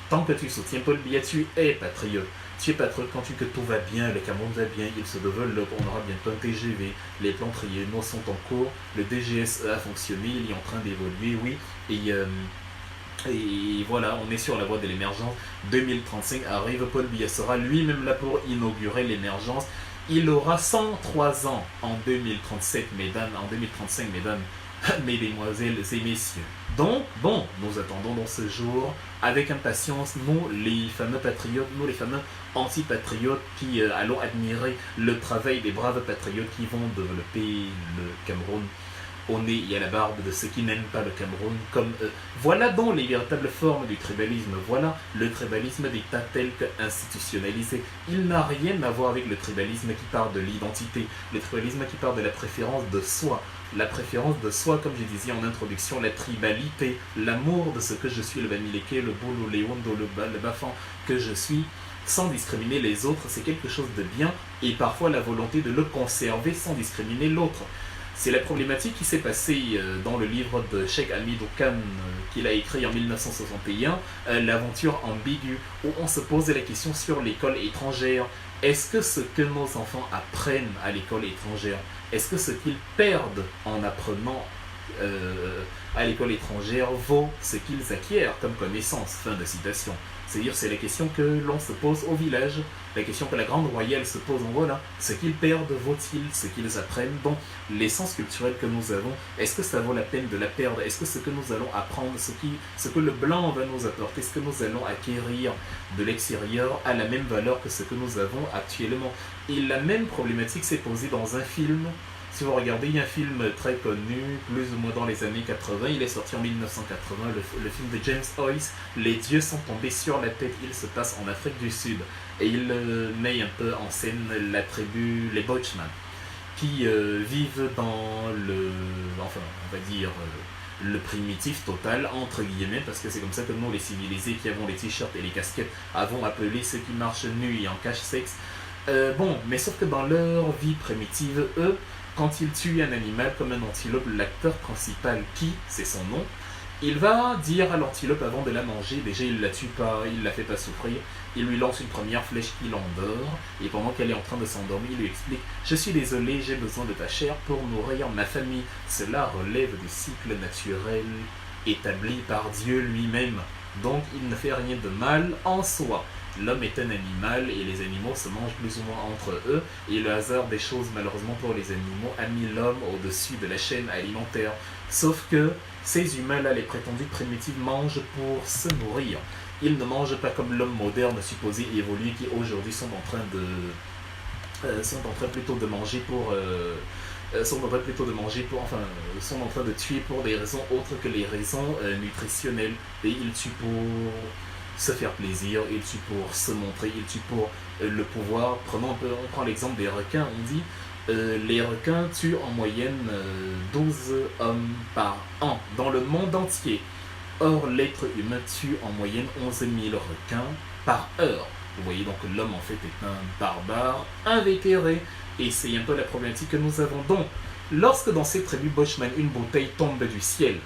Tant que tu soutiens Paul Biya, tu es patriote. Tu es patriote quand tu dis que tout va bien, le Cameroun va bien, il se développe, on aura bientôt un TGV, les plans triennaux sont en cours, le DGSE a fonctionné, il est en train d'évoluer, oui, et voilà, on est sur la voie de l'émergence. 2035 arrive, Paul Biya sera lui-même là pour inaugurer l'émergence. Il aura 103 ans en 2037, mesdames, en 2035, mesdames, mesdemoiselles et messieurs. Donc, bon, nous attendons dans ce jour avec impatience, nous les fameux patriotes, nous les fameux anti-patriotes qui allons admirer le travail des braves patriotes qui vont développer le Cameroun au nez et à la barbe de ceux qui n'aiment pas le Cameroun comme eux. Voilà donc les véritables formes du tribalisme. Voilà le tribalisme d'État tel qu'institutionnalisé. Il n'a rien à voir avec le tribalisme qui part de l'identité, le tribalisme qui part de la préférence de soi. La préférence de soi, comme je disais en introduction, la tribalité, l'amour de ce que je suis, le Bamileke, le Bolo, le Hondo, le Bafan que je suis, sans discriminer les autres, c'est quelque chose de bien, et parfois la volonté de le conserver sans discriminer l'autre. C'est la problématique qui s'est passée dans le livre de Cheikh Hamidou Khan qu'il a écrit en 1961, L'aventure ambiguë, où on se pose la question sur l'école étrangère. Est-ce que ce que nos enfants apprennent à l'école étrangère, est-ce que ce qu'ils perdent en apprenant à l'école étrangère vaut ce qu'ils acquièrent comme connaissance? Fin de citation. C'est-à-dire, c'est la question que l'on se pose au village, la question que la grande royale se pose en voilà. Ce qu'ils perdent vaut-il ce qu'ils apprennent? Donc, l'essence culturelle que nous avons, est-ce que ça vaut la peine de la perdre? Est-ce que ce que nous allons apprendre, ce que le blanc va nous apporter, ce que nous allons acquérir de l'extérieur a la même valeur que ce que nous avons actuellement? Et la même problématique s'est posée dans un film. Si vous regardez, il y a un film très connu, plus ou moins dans les années 80, il est sorti en 1980, le film de James Joyce, Les dieux sont tombés sur la tête, il se passe en Afrique du Sud. Et il met un peu en scène la tribu, les Bochman, qui vivent dans enfin, on va dire, le primitif total, entre guillemets, parce que c'est comme ça que nous, les civilisés qui avons les t-shirts et les casquettes, avons appelé ceux qui marchent nus et en cache-sexe. Bon, mais sauf que dans leur vie primitive, eux, quand il tue un animal comme un antilope, l'acteur principal, qui, c'est son nom, il va dire à l'antilope avant de la manger, déjà il la tue pas, il la fait pas souffrir, il lui lance une première flèche qui l'endort, et pendant qu'elle est en train de s'endormir, il lui explique « Je suis désolé, j'ai besoin de ta chair pour nourrir ma famille. » Cela relève du cycle naturel établi par Dieu lui-même, donc il ne fait rien de mal en soi. L'homme est un animal et les animaux se mangent plus ou moins entre eux, et le hasard des choses, malheureusement pour les animaux, a mis l'homme au-dessus de la chaîne alimentaire. Sauf que ces humains-là, les prétendus primitifs, mangent pour se nourrir. Ils ne mangent pas comme l'homme moderne supposé évolué qui aujourd'hui sont en train plutôt de manger pour sont en train de tuer pour des raisons autres que les raisons nutritionnelles, et ils tuent pour se faire plaisir, ils tuent pour se montrer, ils tuent pour le pouvoir. On prend l'exemple des requins, on dit les requins tuent en moyenne 12 hommes par an dans le monde entier. Or, l'être humain tue en moyenne 11 000 requins par heure. Vous voyez donc que l'homme en fait est un barbare invétéré, et c'est un peu la problématique que nous avons. Donc, lorsque dans cette tribu Bochman, une bouteille tombe du ciel,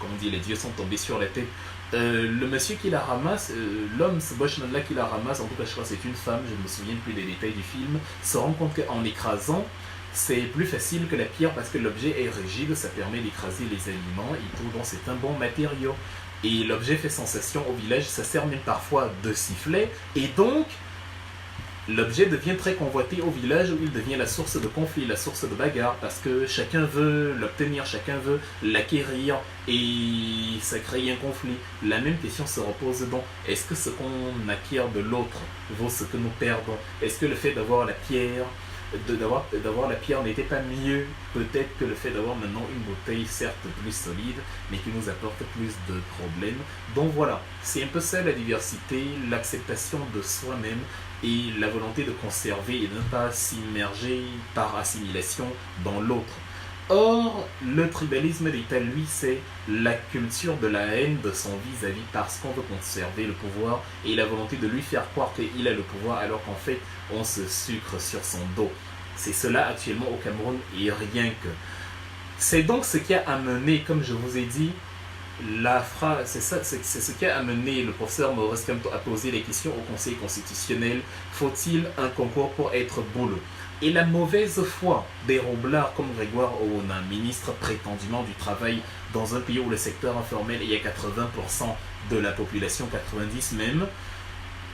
comme on dit, les dieux sont tombés sur la tête, le monsieur qui la ramasse, l'homme, ce Bochman-là qui la ramasse, en tout cas je crois que c'est une femme, je ne me souviens plus des détails du film, se rend compte qu'en l'écrasant, c'est plus facile que la pierre parce que l'objet est rigide, ça permet d'écraser les aliments et tout, donc c'est un bon matériau. Et l'objet fait sensation au village, ça sert même parfois de sifflet, et donc l'objet devient très convoité au village où il devient la source de conflit, la source de bagarre, parce que chacun veut l'obtenir, chacun veut l'acquérir, et ça crée un conflit. La même question se repose donc, est-ce que ce qu'on acquiert de l'autre vaut ce que nous perdons? Est-ce que le fait d'avoir la pierre, d'avoir la pierre n'était pas mieux peut-être que le fait d'avoir maintenant une bouteille certes plus solide, mais qui nous apporte plus de problèmes? Donc voilà, c'est un peu ça la diversité, l'acceptation de soi-même, et la volonté de conserver et de ne pas s'immerger par assimilation dans l'autre. Or, le tribalisme d'État, lui, c'est la culture de la haine de son vis-à-vis parce qu'on veut conserver le pouvoir et la volonté de lui faire croire qu'il a le pouvoir alors qu'en fait, on se sucre sur son dos. C'est cela actuellement au Cameroun et rien que. C'est donc ce qui a amené, comme je vous ai dit, c'est ce qui a amené le professeur Maurice Kamto à poser les questions au Conseil constitutionnel. Faut-il un concours pour être boulot? Et la mauvaise foi des roublards comme Grégoire Oona, ministre prétendument du travail dans un pays où le secteur informel est à 80% de la population, 90 même,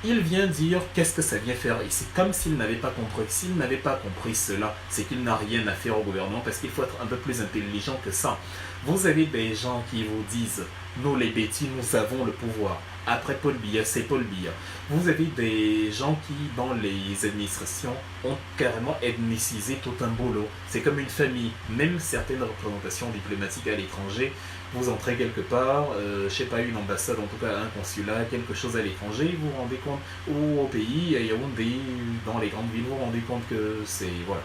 il vient dire qu'est-ce que ça vient faire ici, comme s'il n'avait pas compris. S'il n'avait pas compris cela, c'est qu'il n'a rien à faire au gouvernement parce qu'il faut être un peu plus intelligent que ça. Vous avez des gens qui vous disent « Nous les bêtis, nous avons le pouvoir ». après Paul Biya, c'est Paul Biya. Vous avez des gens qui, dans les administrations, ont carrément ethnicisé tout un boulot. C'est comme une famille. Même certaines représentations diplomatiques à l'étranger, vous entrez quelque part, je sais pas, une ambassade, en tout cas un consulat, quelque chose à l'étranger, vous vous rendez compte, ou au pays, à Yaoundé, dans les grandes villes, vous vous rendez compte que c'est, voilà,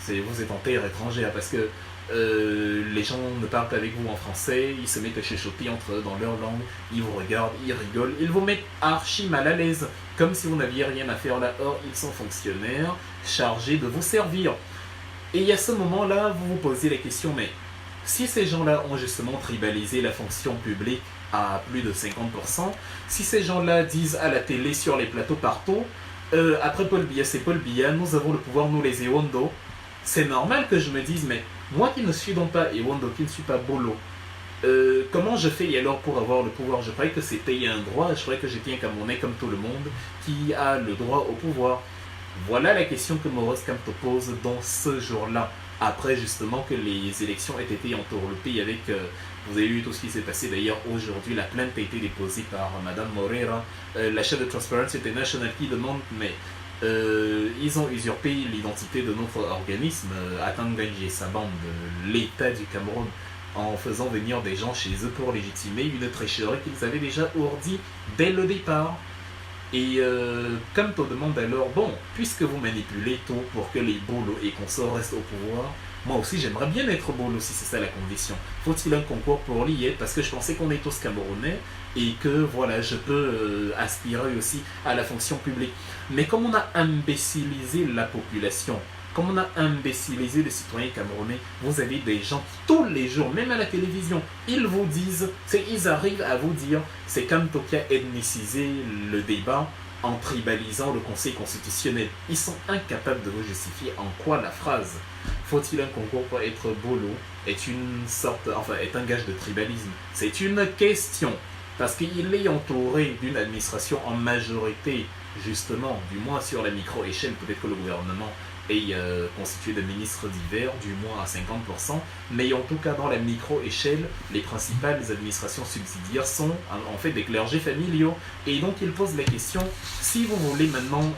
vous êtes en terre étrangère, parce que les gens ne parlent pas avec vous en français, ils se mettent à chuchoter entre eux dans leur langue, ils vous regardent, ils rigolent, ils vous mettent archi mal à l'aise, comme si vous n'aviez rien à faire là. Or, ils sont fonctionnaires chargés de vous servir. Et à ce moment-là, vous vous posez la question, mais si ces gens-là ont justement tribalisé la fonction publique à plus de 50%, si ces gens-là disent à la télé, sur les plateaux partout, après Paul Biya, c'est Paul Biya, nous avons le pouvoir, nous les Ewondo, c'est normal que je me dise, mais moi qui ne suis donc pas Ewondo, qui ne suis pas Bolo, comment je fais alors pour avoir le pouvoir? Je croyais que c'était un droit, je croyais que j'étais un Camerounais comme tout le monde qui a le droit au pouvoir. Voilà la question que Maurice Kamto pose dans ce jour-là, après justement que les élections aient été entourloupées avec... vous avez vu tout ce qui s'est passé d'ailleurs aujourd'hui, la plainte a été déposée par Madame Moreira, la chef de Transparency International qui demande, mais ils ont usurpé l'identité de notre organisme, Atanganji et sa bande, l'État du Cameroun, en faisant venir des gens chez eux pour légitimer une tricherie qu'ils avaient déjà ourdie dès le départ. Et comme on demande alors, bon, puisque vous manipulez tout pour que les bolos et consorts restent au pouvoir, moi aussi j'aimerais bien être bolo si c'est ça la condition. Faut-il un concours pour l'y être? Parce que je pensais qu'on est tous Camerounais et que voilà, je peux aspirer aussi à la fonction publique. Mais comme on a imbécilisé la population, comme on a imbécilisé les citoyens camerounais, vous avez des gens qui, tous les jours, même à la télévision, ils vous disent, ils arrivent à vous dire, c'est Kamto qui a ethnicisé le débat en tribalisant le Conseil constitutionnel. Ils sont incapables de vous justifier en quoi la phrase « Faut-il un concours pour être bolo ?» est une sorte, enfin, est un gage de tribalisme. C'est une question, parce qu'il est entouré d'une administration en majorité, justement, du moins sur la micro-échelle, peut-être que le gouvernement est constitué de ministres divers, du moins à 50%, mais en tout cas dans la micro-échelle, les principales administrations subsidiaires sont en fait des clergés familiaux. Et donc il pose la question, si vous voulez maintenant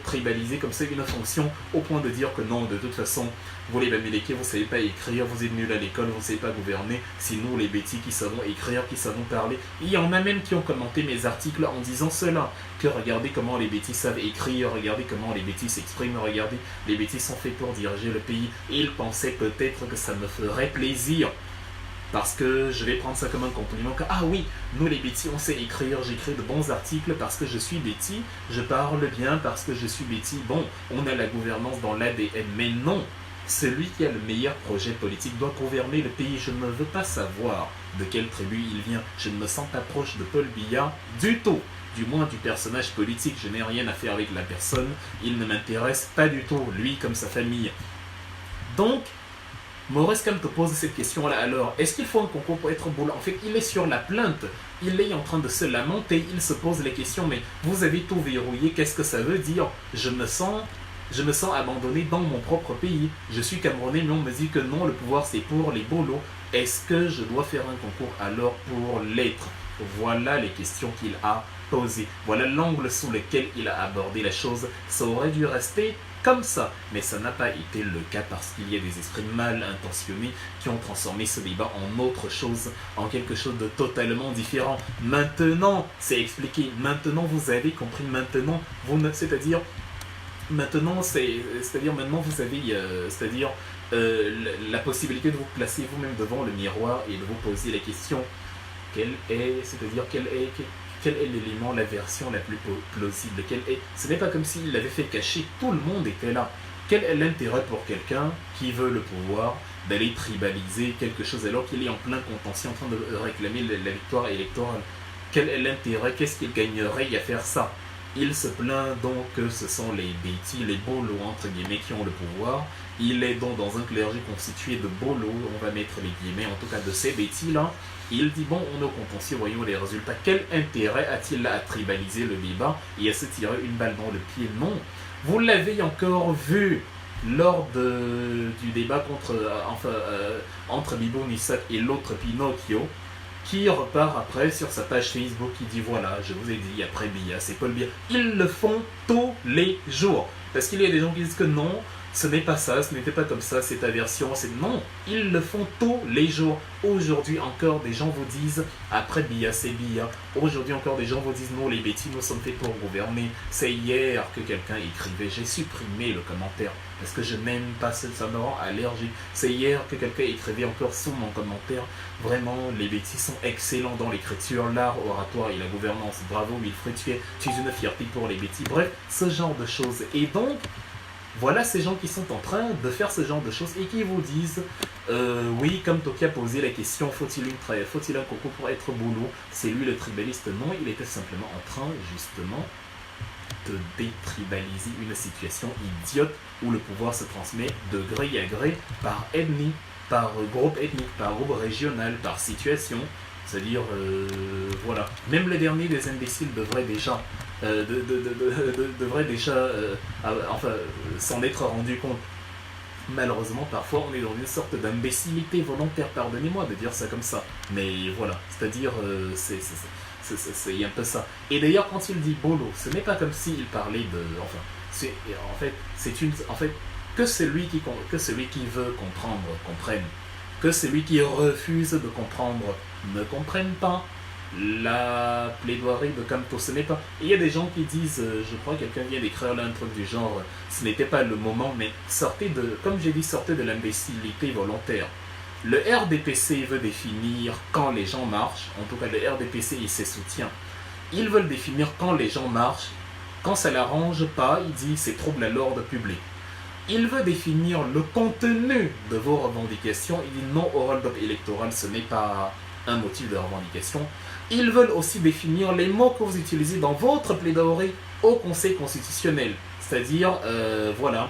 tribaliser comme ça une fonction au point de dire que non, de toute façon, vous les Bamileke, vous ne savez pas écrire, vous êtes nuls à l'école, vous ne savez pas gouverner, c'est nous les bêtis qui savons écrire, qui savons parler. Il y en a même qui ont commenté mes articles en disant cela, que regardez comment les bêtis savent écrire, regardez comment les bêtis s'expriment, regardez, les bêtis sont faits pour diriger le pays. Et ils pensaient peut-être que ça me ferait plaisir. Parce que je vais prendre ça comme un compliment, que ah oui, nous les bêtis on sait écrire, j'écris de bons articles parce que je suis bêtis, je parle bien parce que je suis bêtis, bon, on a la gouvernance dans l'ADN, mais non, celui qui a le meilleur projet politique doit gouverner le pays. Je ne veux pas savoir de quelle tribu il vient, je ne me sens pas proche de Paul Biya du tout, du moins du personnage politique, je n'ai rien à faire avec la personne, il ne m'intéresse pas du tout, lui comme sa famille. Donc, Maurice Kamto pose cette question-là alors, est-ce qu'il faut un concours pour être bolo? En fait, il est sur la plainte, il est en train de se lamenter, il se pose la question, mais vous avez tout verrouillé, qu'est-ce que ça veut dire? Je me sens abandonné dans mon propre pays, je suis Camerounais, mais on me dit que non, le pouvoir c'est pour les bolos. Est-ce que je dois faire un concours alors pour l'être? Voilà les questions qu'il a posées, voilà l'angle sous lequel il a abordé la chose. Ça aurait dû rester comme ça, mais ça n'a pas été le cas parce qu'il y a des esprits mal intentionnés qui ont transformé ce débat en autre chose, en quelque chose de totalement différent. Maintenant, c'est expliqué, maintenant vous avez compris, maintenant, c'est-à-dire maintenant vous avez la possibilité de vous placer vous-même devant le miroir et de vous poser la question, quel est l'élément, la version la plus plausible, ce n'est pas comme s'il l'avait fait cacher, tout le monde était là. Quel est l'intérêt pour quelqu'un qui veut le pouvoir d'aller tribaliser quelque chose alors qu'il est en plein contentieux en train de réclamer la victoire électorale? Quel est l'intérêt? Qu'est-ce qu'il gagnerait à faire ça? Il se plaint donc que ce sont les bêtis, les bolos entre guillemets qui ont le pouvoir. Il est donc dans un clergé constitué de bolos, on va mettre les guillemets en tout cas de ces bêtis-là. Il dit bon, on est au contentieux, voyons les résultats. Quel intérêt a-t-il à tribaliser le débat et à se tirer une balle dans le pied? Non. Vous l'avez encore vu lors du débat entre Bibo Nissak et l'autre Pinocchio. qui repart après sur sa page Facebook, qui dit voilà, je vous ai dit, après Biya, c'est Paul Biya. Ils le font tous les jours. Parce qu'il y a des gens qui disent que non, ce n'est pas ça, ce n'était pas comme ça, c'est ta version, c'est... Non, ils le font tous les jours. Aujourd'hui encore, des gens vous disent, après Biya, c'est Biya. Aujourd'hui encore, des gens vous disent, non, les bêtises, nous sommes faits pour gouverner. C'est hier que quelqu'un écrivait, j'ai supprimé le commentaire, parce que je n'aime pas ça, ça me rend allergique. C'est hier que quelqu'un écrivait encore sous mon commentaire, vraiment, les bêtises sont excellents dans l'écriture, l'art oratoire et la gouvernance. Bravo, Wilfried, tu es une fierté pour les bêtises. Bref, ce genre de choses. Et donc, voilà ces gens qui sont en train de faire ce genre de choses et qui vous disent oui, comme Toki a posé la question, faut-il un coco pour être boulot? C'est lui le tribaliste? Non, il était simplement en train justement de détribaliser une situation idiote où le pouvoir se transmet de gré à gré par ethnie, par groupe ethnique, par groupe régional, par situation. C'est-à-dire, voilà. Même le dernier des imbéciles devrait déjà s'en être rendu compte. Malheureusement, parfois, on est dans une sorte d'imbécilité volontaire, pardonnez-moi de dire ça comme ça. Mais voilà, c'est-à-dire, c'est un peu ça. Et d'ailleurs, quand il dit bolo, ce n'est pas comme s'il parlait de... Enfin, en fait, que celui qui veut comprendre, comprenne. Que celui qui refuse de comprendre ne comprenne pas. La plaidoirie de Camto, ce n'est pas... Il y a des gens qui disent, je crois que quelqu'un vient d'écrire là un truc du genre, ce n'était pas le moment, mais sortez de, comme j'ai dit, sortez de l'imbécilité volontaire. Le RDPC veut définir quand les gens marchent, en tout cas le RDPC et ses soutiens, ils veulent définir quand les gens marchent, quand ça l'arrange pas, il dit c'est trouble à l'ordre public. Il veut définir le contenu de vos revendications, il dit non au hold-up électoral, ce n'est pas un motif de revendication. Ils veulent aussi définir les mots que vous utilisez dans votre plaidoirie au Conseil constitutionnel. C'est-à-dire, voilà,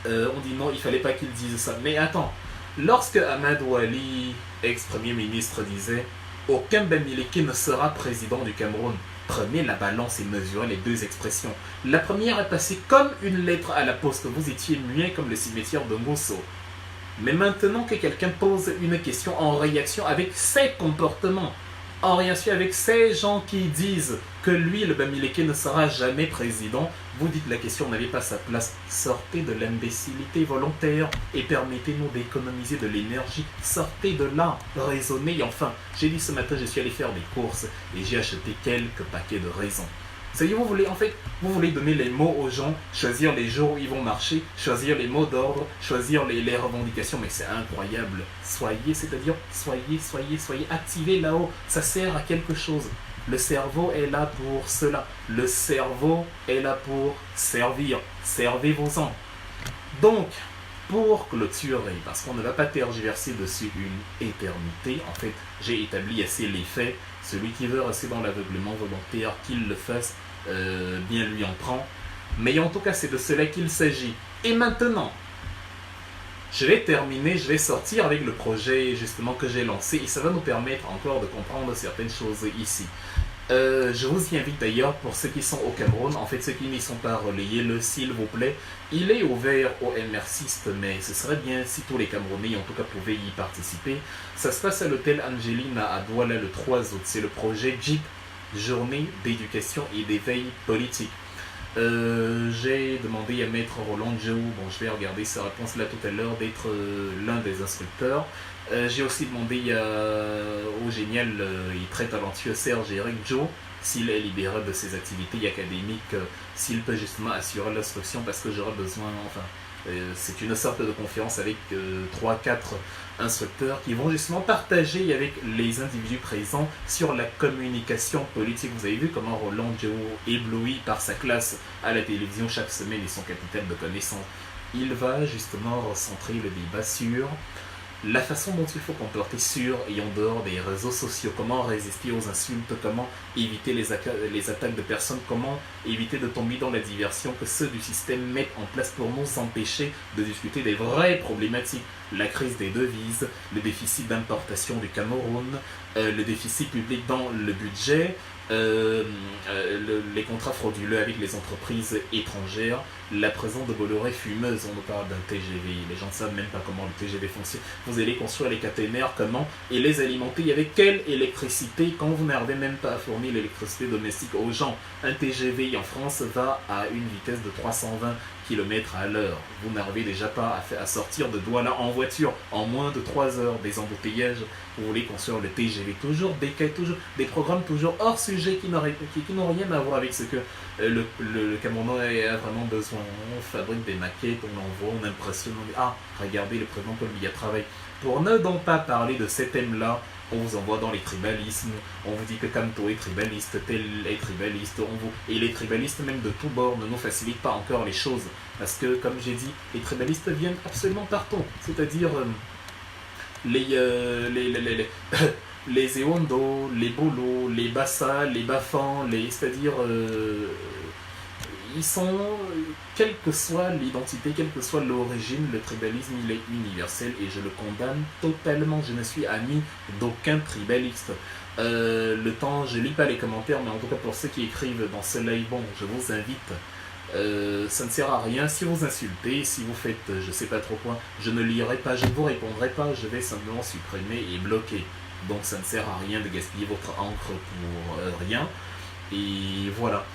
on dit non, il ne fallait pas qu'ils disent ça. Mais attends, lorsque Amadou Ali, ex-premier ministre, disait « Aucun Bamileke ne sera président du Cameroun », prenez la balance et mesurez les deux expressions. La première est passée comme une lettre à la poste. Vous étiez muet comme le cimetière de Mousso. Mais maintenant que quelqu'un pose une question en réaction avec ses comportements, en réaction avec ces gens qui disent que lui, le Bamileke, ne sera jamais président, vous dites la question n'avait pas sa place. Sortez de l'imbécilité volontaire et permettez-nous d'économiser de l'énergie. Sortez de là, raisonnez. Enfin, j'ai dit ce matin, je suis allé faire des courses et j'ai acheté quelques paquets de raisins. C'est-à-dire, vous voulez donner les mots aux gens, choisir les jours où ils vont marcher, choisir les mots d'ordre, choisir les revendications, mais c'est incroyable. Soyez activés là-haut, ça sert à quelque chose. Le cerveau est là pour cela. Le cerveau est là pour servir. Servez-vous-en. Donc, pour clôturer, parce qu'on ne va pas tergiverser dessus une éternité, en fait, j'ai établi assez les faits. Celui qui veut rester dans l'aveuglement volontaire, qu'il le fasse, bien lui en prend. Mais en tout cas, c'est de cela qu'il s'agit. Et maintenant, je vais terminer, je vais sortir avec le projet justement que j'ai lancé et ça va nous permettre encore de comprendre certaines choses ici. Je vous y invite d'ailleurs pour ceux qui sont au Cameroun, en fait ceux qui n'y sont pas, relayez-le s'il vous plaît. Il est ouvert aux MRCistes, mais ce serait bien si tous les Camerounais en tout cas pouvaient y participer. Ça se passe à l'hôtel Angelina à Douala le 3 août, c'est le projet JIP, Journée d'éducation et d'éveil politique. J'ai demandé à Maître Roland Djou, bon je vais regarder sa réponse là tout à l'heure, d'être l'un des instructeurs. J'ai aussi demandé au génial et très talentueux Serge-Éric Djou s'il est libéré de ses activités académiques, s'il peut justement assurer l'instruction parce que j'aurai besoin, c'est une sorte de conférence avec 3-4 instructeurs qui vont justement partager avec les individus présents sur la communication politique. Vous avez vu comment Roland Djou, ébloui par sa classe à la télévision chaque semaine et son capital de connaissances, il va justement recentrer le débat sur la façon dont il faut comporter sur et en dehors des réseaux sociaux, comment résister aux insultes, comment éviter les attaques de personnes, comment éviter de tomber dans la diversion que ceux du système mettent en place pour nous empêcher de discuter des vraies problématiques. La crise des devises, le déficit d'importation du Cameroun, le déficit public dans le budget, les contrats frauduleux avec les entreprises étrangères, la présence de Bolloré fumeuse, on nous parle d'un TGV, les gens ne savent même pas comment le TGV fonctionne. Vous allez construire les caténaires, comment, et les alimenter avec quelle électricité quand vous n'arrivez même pas à fournir l'électricité domestique aux gens. Un TGV en France va à une vitesse de 320 km à l'heure. Vous n'arrivez déjà pas à sortir de Douala en voiture en moins de 3 heures des embouteillages. Vous voulez construire le TGV, toujours des quais, toujours des programmes toujours hors sujet qui n'ont rien à voir avec ce que le Cameroun a vraiment besoin. On fabrique des maquettes, on envoie, on impressionne, on dit ah, regardez le président Paul Biya travaille. Pour ne donc pas parler de ces thèmes-là, on vous envoie dans les tribalismes, on vous dit que Kamto est tribaliste, tel est tribaliste, et les tribalistes même de tous bords ne nous facilitent pas encore les choses, parce que comme j'ai dit, les tribalistes viennent absolument partout, c'est-à-dire les Ewondo, les Bolo, les Bassa, les Bafan, c'est-à-dire ils sont, quelle que soit l'identité, quelle que soit l'origine, le tribalisme il est universel et je le condamne totalement. Je ne suis ami d'aucun tribaliste. Le temps, je lis pas les commentaires, mais en tout cas pour ceux qui écrivent dans ce live, bon, je vous invite. Ça ne sert à rien si vous insultez, si vous faites je sais pas trop quoi, je ne lirai pas, je ne vous répondrai pas, je vais simplement supprimer et bloquer. Donc ça ne sert à rien de gaspiller votre encre pour rien. Et voilà.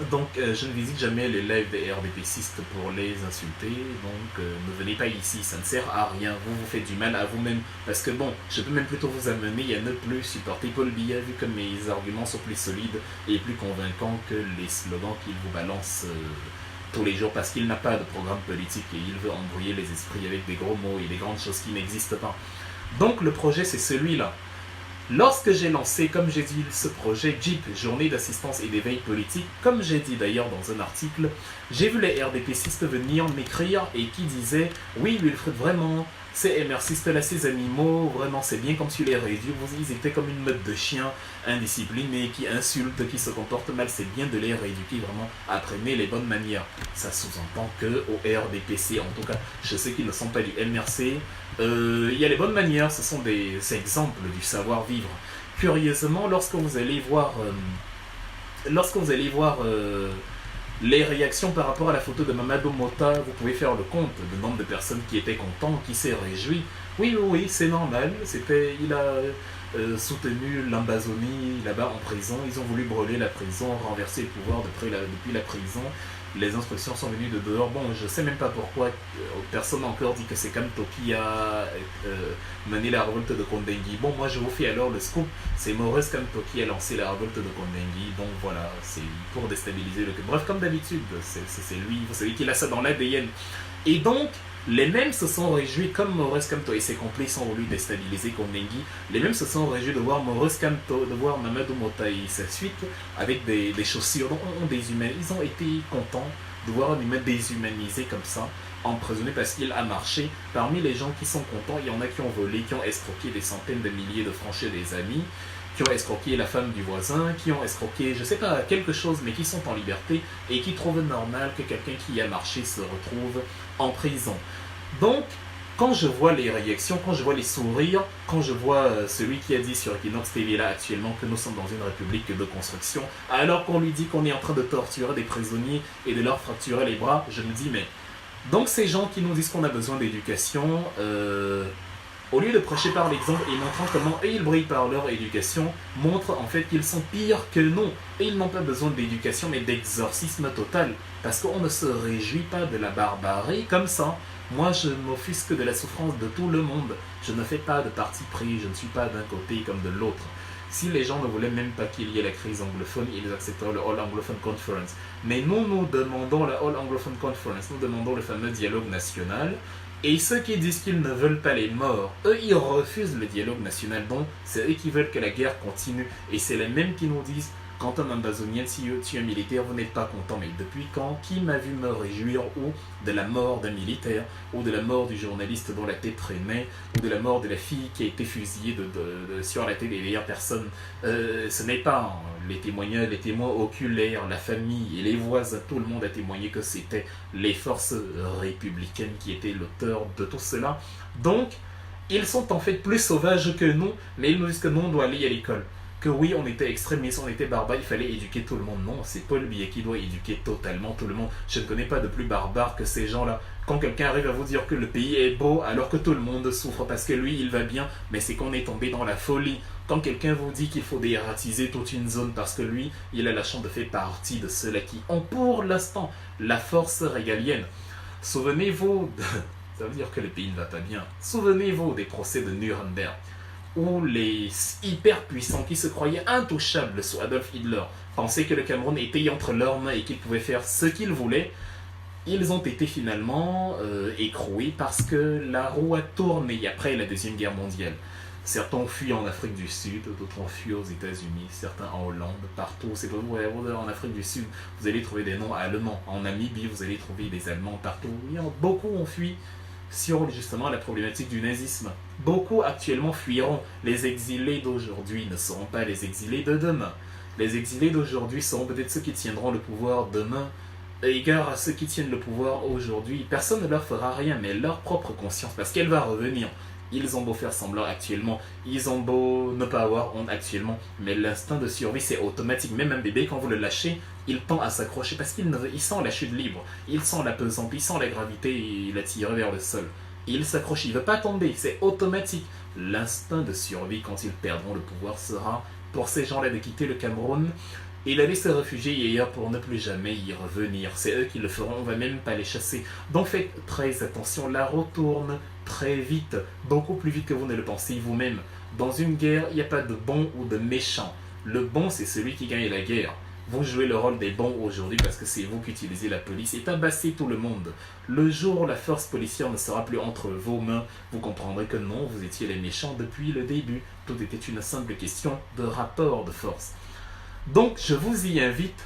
Donc je ne visite jamais les lives des RDPcistes pour les insulter, donc ne venez pas ici, ça ne sert à rien, vous vous faites du mal à vous-même, parce que bon, je peux même plutôt vous amener à ne plus supporter Paul Biya vu que mes arguments sont plus solides et plus convaincants que les slogans qu'il vous balance tous les jours, parce qu'il n'a pas de programme politique et il veut embrouiller les esprits avec des gros mots et des grandes choses qui n'existent pas. Donc le projet c'est celui-là. Lorsque j'ai lancé, comme j'ai dit, ce projet JIP, Journée d'assistance et d'éveil politique, comme j'ai dit d'ailleurs dans un article, j'ai vu les RDPcistes venir m'écrire et qui disaient « Oui, Wilfried, vraiment, ces MRcistes-là, ces animaux, vraiment, c'est bien comme tu les réduis. Ils étaient comme une meute de chiens indisciplinés, qui insultent, qui se comportent mal. C'est bien de les rééduquer, vraiment, à apprendre les bonnes manières. » Ça sous-entend qu'au RDPC, en tout cas, je sais qu'ils ne sont pas du MRC, il y a les bonnes manières, ce sont des exemples du savoir-vivre. Curieusement, lorsque vous allez voir les réactions par rapport à la photo de Mamadou Mota, vous pouvez faire le compte du nombre de personnes qui étaient contentes, qui s'est réjoui. Oui, c'est normal. Il a soutenu l'Ambazonie là-bas en prison. Ils ont voulu brûler la prison, renverser le pouvoir depuis la prison. Les instructions sont venues de dehors. Bon, je sais même pas pourquoi personne n'a encore dit que c'est Kamto qui a mené la révolte de Kondengui. Bon, moi je vous fais alors le scoop. C'est Maurice Kamto qui a lancé la révolte de Kondengui. Donc voilà, c'est pour déstabiliser le... Bref, comme d'habitude, c'est lui. Vous savez qu'il a ça dans l'ADN. Et donc, les mêmes se sont réjouis, comme Maurice Kamto et ses complices ont voulu déstabiliser Kondengui, les mêmes se sont réjouis de voir Maurice Kamto, de voir Mamadou Mota et sa suite avec des chaussures, donc ils ont été contents de voir un humain déshumanisé comme ça, emprisonné parce qu'il a marché. Parmi les gens qui sont contents, il y en a qui ont volé, qui ont escroqué des centaines de milliers de francs chez des amis, qui ont escroqué la femme du voisin, qui ont escroqué, je sais pas, quelque chose, mais qui sont en liberté et qui trouvent normal que quelqu'un qui a marché se retrouve en prison. Donc, quand je vois les réactions, quand je vois les sourires, quand je vois celui qui a dit sur Equinox TV là actuellement que nous sommes dans une république de construction, alors qu'on lui dit qu'on est en train de torturer des prisonniers et de leur fracturer les bras, je me dis mais... Donc ces gens qui nous disent qu'on a besoin d'éducation, au lieu de prêcher par l'exemple et montrant comment ils brillent par leur éducation, montrent en fait qu'ils sont pires que nous. Et ils n'ont pas besoin d'éducation mais d'exorcisme total. Parce qu'on ne se réjouit pas de la barbarie comme ça. Moi, je m'offusque de la souffrance de tout le monde. Je ne fais pas de parti pris, je ne suis pas d'un côté comme de l'autre. Si les gens ne voulaient même pas qu'il y ait la crise anglophone, ils accepteraient le All Anglophone Conference. Mais nous demandons la All Anglophone Conference, nous demandons le fameux dialogue national. Et ceux qui disent qu'ils ne veulent pas les morts, eux, ils refusent le dialogue national. Donc, c'est eux qui veulent que la guerre continue. Et c'est les mêmes qui nous disent... Quand un Ambazonien tue un militaire, vous n'êtes pas content. Mais depuis quand? Qui m'a vu me réjouir ou de la mort d'un militaire, ou de la mort du journaliste dont la tête traînait, ou de la mort de la fille qui a été fusillée sur la tête des meilleures personnes? Ce n'est pas les témoignages, les témoins oculaires, la famille et les voisins, tout le monde a témoigné que c'était les forces républicaines qui étaient l'auteur de tout cela. Donc, ils sont en fait plus sauvages que nous, mais ils nous disent que nous, on doit aller à l'école. que oui, on était extrémistes, on était barbares, il fallait éduquer tout le monde. Non, c'est Paul Biya qui doit éduquer totalement tout le monde. Je ne connais pas de plus barbare que ces gens-là. Quand quelqu'un arrive à vous dire que le pays est beau alors que tout le monde souffre parce que lui, il va bien, mais c'est qu'on est tombé dans la folie. Quand quelqu'un vous dit qu'il faut déératiser toute une zone parce que lui, il a la chance de faire partie de ceux-là qui ont pour l'instant la force régalienne. Souvenez-vous, ça veut dire que le pays ne va pas bien. Souvenez-vous des procès de Nuremberg où les hyper puissants qui se croyaient intouchables sous Adolf Hitler pensaient que le Cameroun était entre leurs mains et qu'ils pouvaient faire ce qu'ils voulaient. Ils ont été finalement écroués parce que la roue a tourné après la Deuxième Guerre mondiale. Certains ont fui en Afrique du Sud, d'autres ont fui aux États-Unis, certains en Hollande, partout. C'est pas vrai, en Afrique du Sud, vous allez trouver des noms allemands. En Namibie, vous allez trouver des Allemands partout. Beaucoup ont fui sur justement la problématique du nazisme. Beaucoup actuellement fuiront. Les exilés d'aujourd'hui ne seront pas les exilés de demain. Les exilés d'aujourd'hui seront peut-être ceux qui tiendront le pouvoir demain. Égard à ceux qui tiennent le pouvoir aujourd'hui, personne ne leur fera rien, mais leur propre conscience, parce qu'elle va revenir. Ils ont beau faire semblant actuellement, ils ont beau ne pas avoir honte actuellement, mais l'instinct de survie c'est automatique. Même un bébé, quand vous le lâchez, il tend à s'accrocher parce qu'il sent la chute libre, il sent la pesante, il sent la gravité et il a tiré vers le sol. Il s'accroche, il ne veut pas tomber, c'est automatique. L'instinct de survie quand ils perdront le pouvoir sera pour ces gens-là de quitter le Cameroun et d'aller se réfugier ailleurs pour ne plus jamais y revenir. C'est eux qui le feront, on ne va même pas les chasser. Donc faites très attention, la roue tourne très vite, beaucoup plus vite que vous ne le pensez vous-même. Dans une guerre, il n'y a pas de bon ou de méchant. Le bon, c'est celui qui gagne la guerre. Vous jouez le rôle des bons aujourd'hui parce que c'est vous qui utilisez la police et tabassez tout le monde. Le jour où la force policière ne sera plus entre vos mains, vous comprendrez que non, vous étiez les méchants depuis le début. Tout était une simple question de rapport de force. Donc, je vous y invite,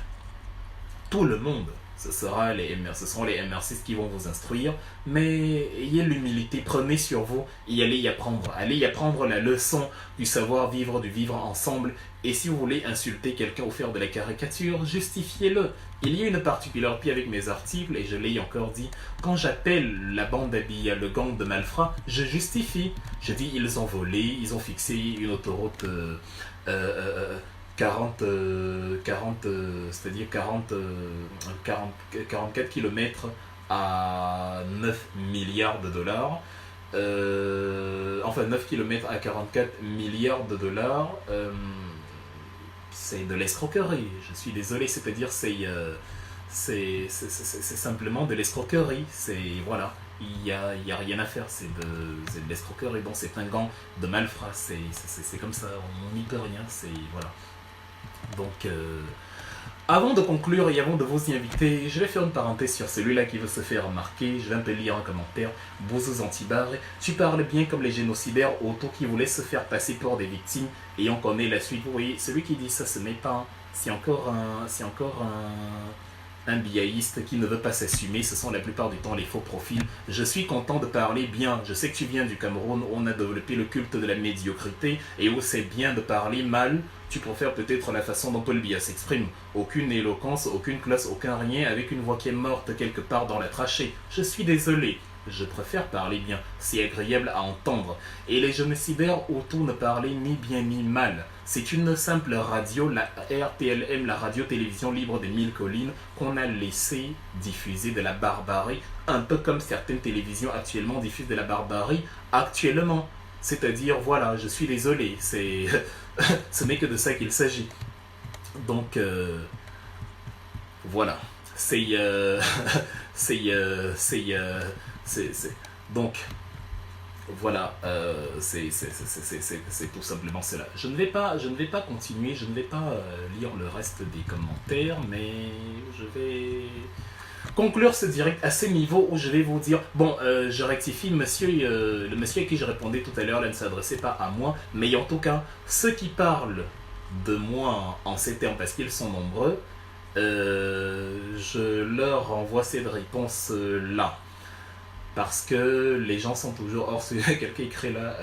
tout le monde. Ce seront les MRC qui vont vous instruire, mais ayez l'humilité, prenez sur vous et allez y apprendre. Allez y apprendre la leçon du savoir-vivre, du vivre ensemble. Et si vous voulez insulter quelqu'un ou faire de la caricature, justifiez-le. Il y a une particularité avec mes articles, et je l'ai encore dit, quand j'appelle la bande Abia le gang de malfrats, je justifie. Je dis ils ont volé, ils ont fixé une autoroute 44 km à 9 milliards de dollars. Enfin 9 km à 44 milliards de dollars. C'est de l'escroquerie. Je suis désolé, c'est-à-dire c'est simplement de l'escroquerie. Voilà. Il y a rien à faire, c'est de l'escroquerie. Bon, c'est un gant de malfrats, c'est comme ça, on n'y peut rien, voilà. Donc, avant de conclure et avant de vous y inviter, je vais faire une parenthèse sur celui-là qui veut se faire remarquer. Je vais un peu lire un commentaire. Bouzou Zantibar, tu parles bien comme les génocidaires auto qui voulaient se faire passer pour des victimes et on connaît la suite. Vous voyez, celui qui dit ça, ce n'est pas... C'est encore un biaïste qui ne veut pas s'assumer, ce sont la plupart du temps les faux profils. Je suis content de parler bien, je sais que tu viens du Cameroun où on a développé le culte de la médiocrité et où c'est bien de parler mal. Tu préfères peut-être la façon dont Paul Biya s'exprime. Aucune éloquence, aucune classe, aucun rien, avec une voix qui est morte quelque part dans la trachée. Je suis désolé. Je préfère parler bien, c'est agréable à entendre. Et les génocidaires autour ne parlaient ni bien ni mal. C'est une simple radio, la RTLM, la radio-télévision libre des 1000 collines, qu'on a laissé diffuser de la barbarie, un peu comme certaines télévisions actuellement diffusent de la barbarie actuellement. C'est-à-dire, voilà, je suis désolé, ce n'est que de ça qu'il s'agit. Donc, voilà, donc, voilà, c'est tout simplement cela. Je ne vais pas continuer, je ne vais pas lire le reste des commentaires, mais je vais conclure ce direct à ce niveau où je vais vous dire, bon, je rectifie, le monsieur à qui je répondais tout à l'heure, là ne s'adressait pas à moi, mais en tout cas, ceux qui parlent de moi en ces termes, parce qu'ils sont nombreux, je leur envoie cette réponse-là. Parce que les gens sont toujours hors sujet. Quelqu'un écrit là,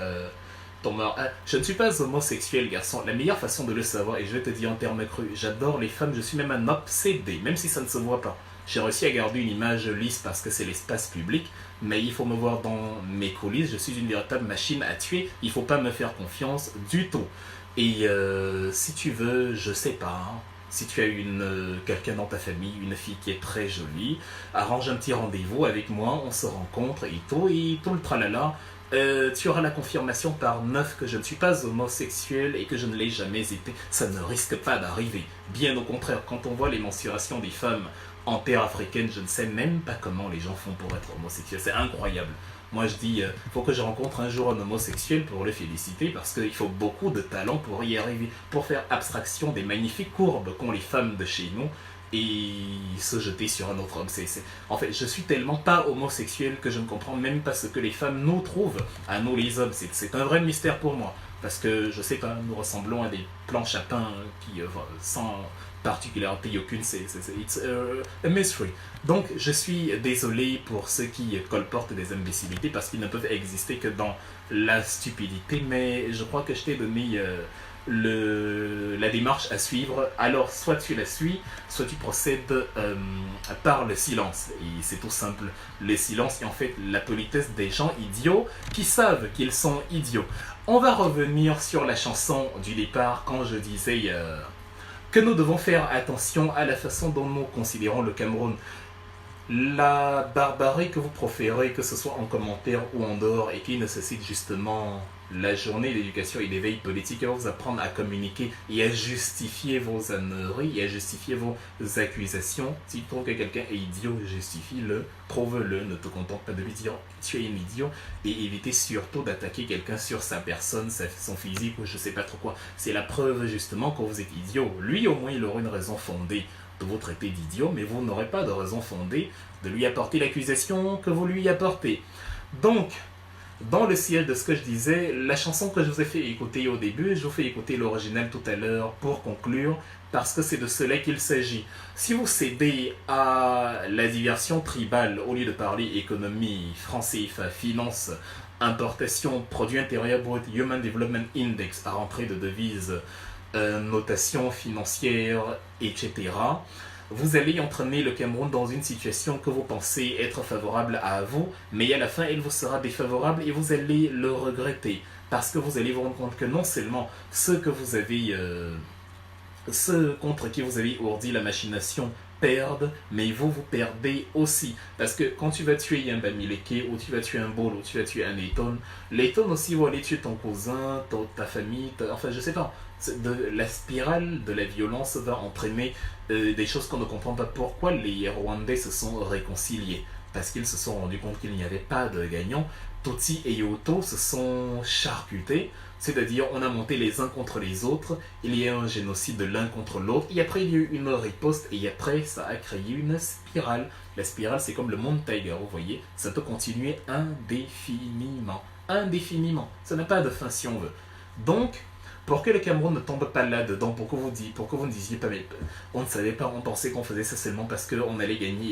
je ne suis pas homosexuel, garçon. La meilleure façon de le savoir, et je vais te dire en termes crus, j'adore les femmes, je suis même un obsédé, même si ça ne se voit pas. J'ai réussi à garder une image lisse parce que c'est l'espace public, mais il faut me voir dans mes coulisses, je suis une véritable machine à tuer, il ne faut pas me faire confiance du tout. Et si tu veux, je sais pas, hein, si tu as quelqu'un dans ta famille, une fille qui est très jolie, arrange un petit rendez-vous avec moi, on se rencontre et tout le tralala. Tu auras la confirmation par 9 que je ne suis pas homosexuel et que je ne l'ai jamais été. Ça ne risque pas d'arriver. Bien au contraire, quand on voit les mensurations des femmes en terre africaine, je ne sais même pas comment les gens font pour être homosexuels. C'est incroyable. Moi je dis, faut que je rencontre un jour un homosexuel pour le féliciter parce qu'il faut beaucoup de talent pour y arriver, pour faire abstraction des magnifiques courbes qu'ont les femmes de chez nous et se jeter sur un autre homme. En fait, je suis tellement pas homosexuel que je ne comprends même pas ce que les femmes nous trouvent à nous les hommes. C'est un vrai mystère pour moi. Parce que je sais que nous ressemblons à des planches à pain qui, sans particularité aucune, it's a mystery. Donc, je suis désolé pour ceux qui colportent des imbécilités parce qu'ils ne peuvent exister que dans la stupidité, mais je crois que je t'ai donné la démarche à suivre. Alors, soit tu la suis, soit tu procèdes par le silence. Et c'est tout simple. Le silence est en fait la politesse des gens idiots qui savent qu'ils sont idiots. On va revenir sur la chanson du départ quand je disais que nous devons faire attention à la façon dont nous considérons le Cameroun. La barbarie que vous proférez, que ce soit en commentaire ou en dehors, et qui nécessite justement la journée d'éducation et d'éveil politique, va vous apprendre à communiquer et à justifier vos âneries et à justifier vos accusations. Si tu trouves que quelqu'un est idiot, justifie-le, prouve-le, ne te contente pas de lui dire tu es un idiot et évitez surtout d'attaquer quelqu'un sur sa personne, son physique ou je sais pas trop quoi. C'est la preuve justement que vous êtes idiot. Lui au moins il aura une raison fondée de vous traiter d'idiot, mais vous n'aurez pas de raison fondée de lui apporter l'accusation que vous lui apportez. Donc, dans le ciel de ce que je disais, la chanson que je vous ai fait écouter au début, je vous fais écouter l'original tout à l'heure pour conclure, parce que c'est de cela qu'il s'agit. Si vous cédez à la diversion tribale, au lieu de parler économie, franc CFA, finance, importation, produit intérieur brut, Human Development Index, à rentrer de devises, notation financière, etc., vous allez entraîner le Cameroun dans une situation que vous pensez être favorable à vous, mais à la fin, elle vous sera défavorable et vous allez le regretter. Parce que vous allez vous rendre compte que non seulement ceux contre qui vous avez ourdi la machination perdent, mais vous perdez aussi. Parce que quand tu vas tuer un Bamileke, ou tu vas tuer un Bol, ou tu vas tuer un Layton aussi vont aller tuer ton cousin, ta famille, enfin je sais pas. La spirale de la violence va entraîner des choses qu'on ne comprend pas. Pourquoi les Rwandais se sont réconciliés? Parce qu'ils se sont rendus compte qu'il n'y avait pas de gagnant. Tutsi et Hutu se sont charcutés, c'est-à-dire on a monté les uns contre les autres, il y a un génocide de l'un contre l'autre, et après il y a eu une riposte, et après ça a créé une spirale. La spirale c'est comme le Mont Tiger, vous voyez, ça peut continuer indéfiniment. Indéfiniment, ça n'a pas de fin si on veut. Donc, pour que le Cameroun ne tombe pas là-dedans, pour que vous ne disiez pas, mais on ne savait pas, on pensait qu'on faisait ça seulement parce qu'on allait gagner.